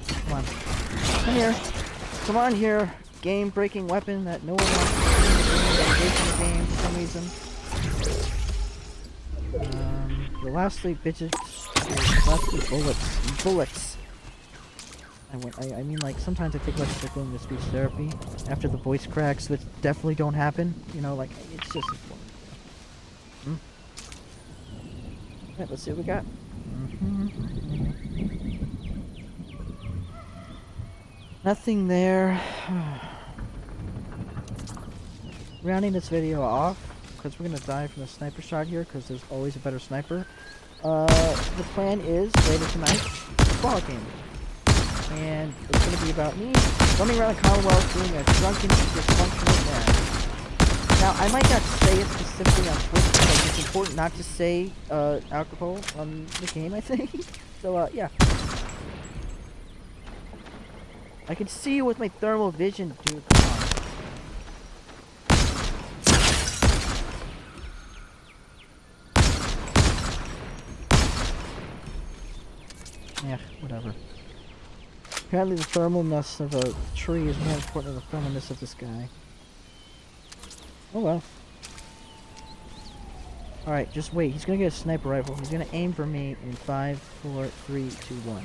Come on. Come here. Come on here. Game-breaking weapon that no one wants to use in the game for some reason. The last three bitches. The last three bullets. Bullets. I mean, like, sometimes I think like they're going to speech therapy after the voice cracks, which definitely don't happen. You know, like, it's just important. Alright, let's see what we got. Nothing there. Rounding this video off, because we're going to die from the sniper shot here, because there's always a better sniper. The plan is, later tonight, ball game. And it's going to be about me running around the Commonwealth being a drunken, dysfunctional man. Now, I might not say it specifically on Twitch because it's important not to say alcohol on the game, I think. So, yeah. I can see you with my thermal vision, dude. Come on. Yeah, whatever. Apparently the thermalness of a tree is more important than the thermalness of this guy. Oh well. Alright, just wait. He's gonna get a sniper rifle. He's gonna aim for me in 5, 4, 3, 2, 1.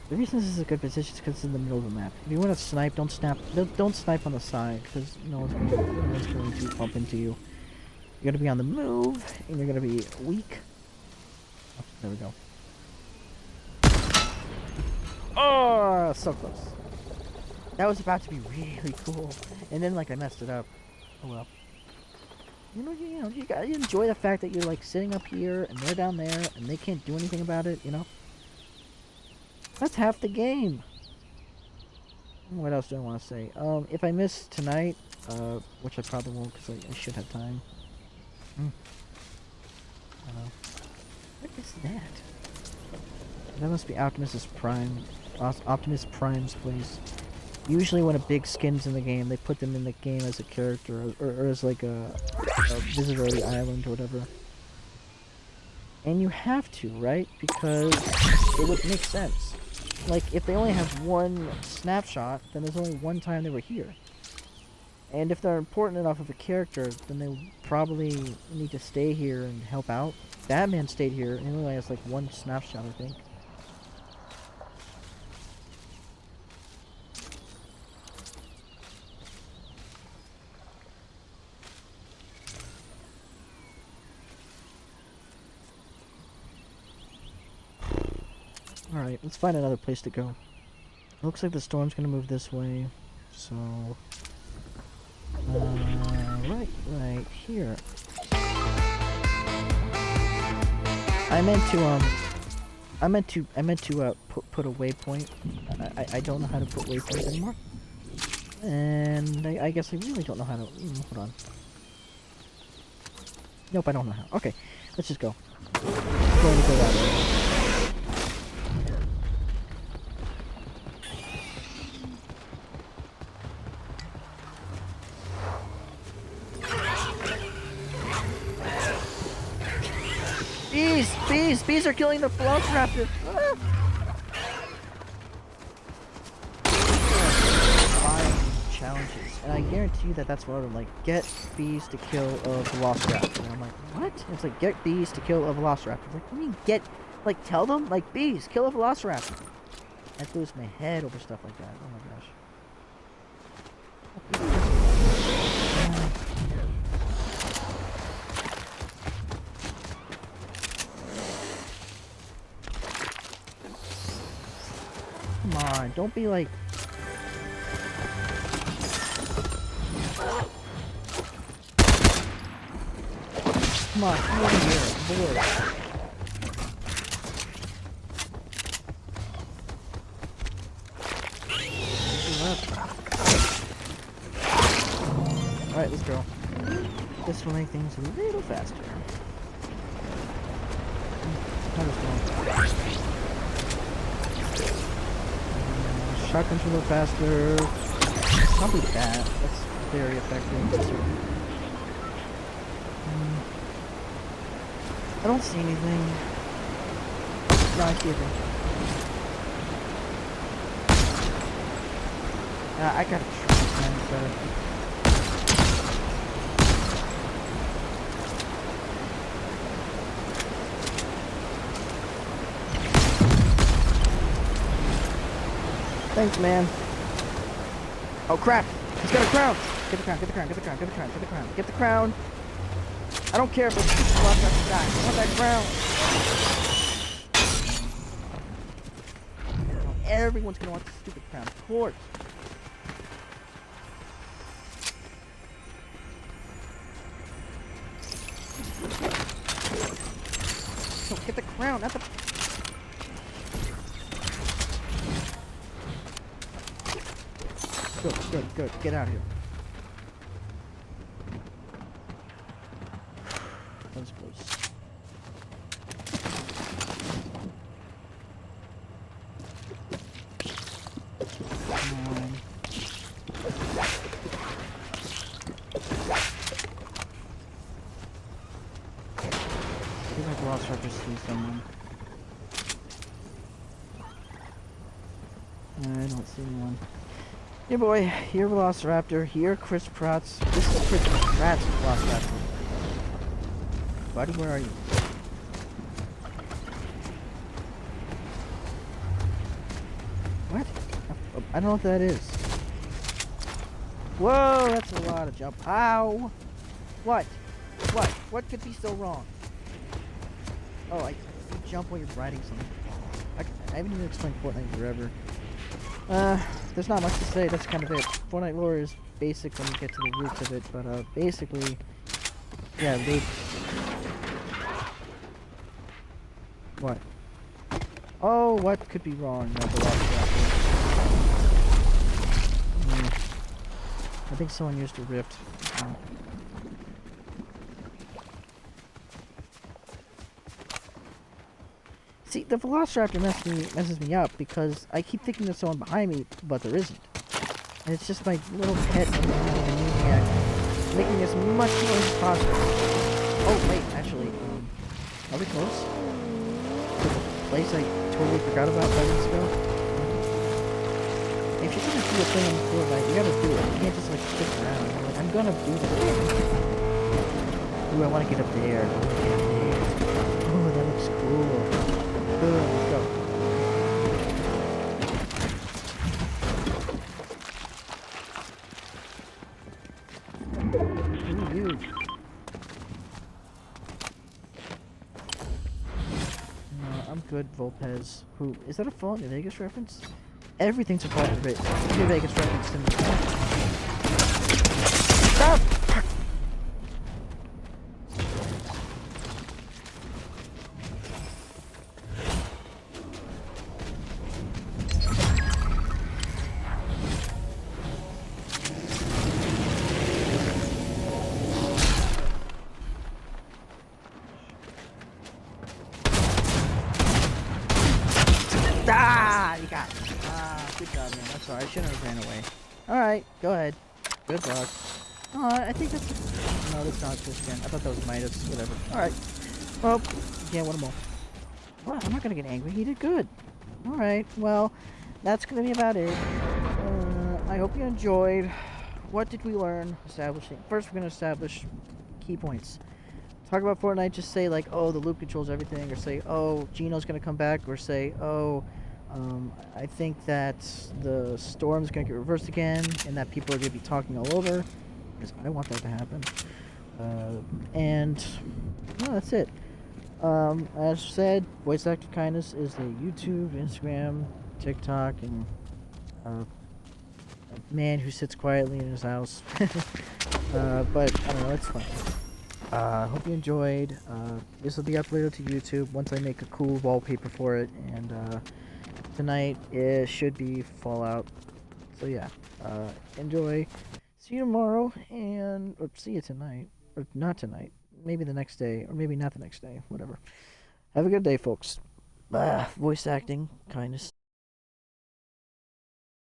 The reason this is a good position is because it's in the middle of the map. If you want to snipe, don't snipe on the side, because no one's going to bump into you. You're gonna be on the move, and you're gonna be weak. Oh, there we go. Oh, so close. That was about to be really cool, and then like I messed it up. Oh well. You gotta enjoy the fact that you're like sitting up here and they're down there and they can't do anything about it. You know. That's half the game. What else do I want to say? If I miss tonight, which I probably won't because I should have time. What is that? That must be Optimus Prime's place. Usually when a big skin's in the game, they put them in the game as a character, or as like a visitor of the island or whatever. And you have to, right? Because it would make sense. Like, if they only have one snapshot, then there's only one time they were here. And if they're important enough of a character, then they probably need to stay here and help out. Batman stayed here, and he only has like one snapshot, I think. Alright, let's find another place to go. It looks like the storm's gonna move this way, so... right here. I meant to put a waypoint. I don't know how to put waypoints anymore. And I guess I really don't know how to... hold on. Nope, I don't know how. Okay, let's just go. I'm going to go that way. Bees are killing the velociraptor. Challenges, and I guarantee you that that's one of them. Like, get bees to kill a velociraptor. And I'm like, what? And it's like, get bees to kill a velociraptor. It's like, what do you mean get? Like, tell them, like, bees kill a velociraptor. I lose my head over stuff like that. Oh my gosh. Come on, don't be like... Come on, come over here, I'm bored. Alright, let's go. This will make things a little faster. Shotgun's a little faster. Probably that. That's very effective. I don't see anything. No, I see anything. I gotta try this better. Thanks, man. Oh crap! He's got a crown! Get the crown, get the crown, get the crown, get the crown, get the crown, get the crown! I don't care if it's lost after die. I want that crown! Everyone's gonna want the stupid crown, of course. So get the crown, not the... Good. Get out of here. That was close. Come on. I think I've lost Velociraptor see someone. I don't see anyone. Here, boy. Here, Velociraptor. Here, Chris Pratt's. This is Chris Pratt's Velociraptor. Buddy, where are you? What? I don't know what that is. Whoa, that's a lot of jump. Ow! What? What? What could be so wrong? Oh, you jump while you're riding something. I haven't even explained Fortnite forever. There's not much to say, that's kind of it. Fortnite lore is basic when you get to the roots of it, but, basically, yeah, they... What? Oh, what could be wrong? I think someone used a rift. See, the Velociraptor messes me up because I keep thinking there's someone behind me, but there isn't. And it's just my little pet maniac making as much noise as possible. Oh, wait, actually, are we close? To the place I totally forgot about 5 minutes ago? If you're gonna do a thing in Fortnite, you gotta do it. You can't just, like, stick around. You're like, I'm gonna do this. Ooh, I wanna get up there. Oh, that looks cool. Let's go. Ooh, you. No, I'm good, Volpez. Who is that a Fallout New Vegas reference? Everything's a Fallout New Vegas reference to me. Stop! Ah, you got me. Good job, man. I'm sorry. I shouldn't have ran away. Alright, go ahead. Good luck. I think that's... No, that's not Christian. I thought that was Midas. Whatever. Alright. Well, yeah, one more. Well, I'm not gonna get angry. He did good. Alright, well, that's gonna be about it. I hope you enjoyed. What did we learn? Establishing. First, we're gonna establish key points. Talk about Fortnite, just say like, oh, the loop controls everything, or say, oh, Gino's gonna come back, or say, oh, I think that the storm's gonna get reversed again, and that people are gonna be talking all over, because I want that to happen. And no, that's it. As said, voice actor kindness is the YouTube, Instagram, TikTok, and a man who sits quietly in his house. But I don't know, it's fun. Hope you enjoyed. This will be uploaded to YouTube once I make a cool wallpaper for it, and tonight it should be Fallout. So yeah, enjoy. See you tomorrow, or see you tonight, or not tonight. Maybe the next day, or maybe not the next day. Whatever. Have a good day, folks. Voice acting, kindness.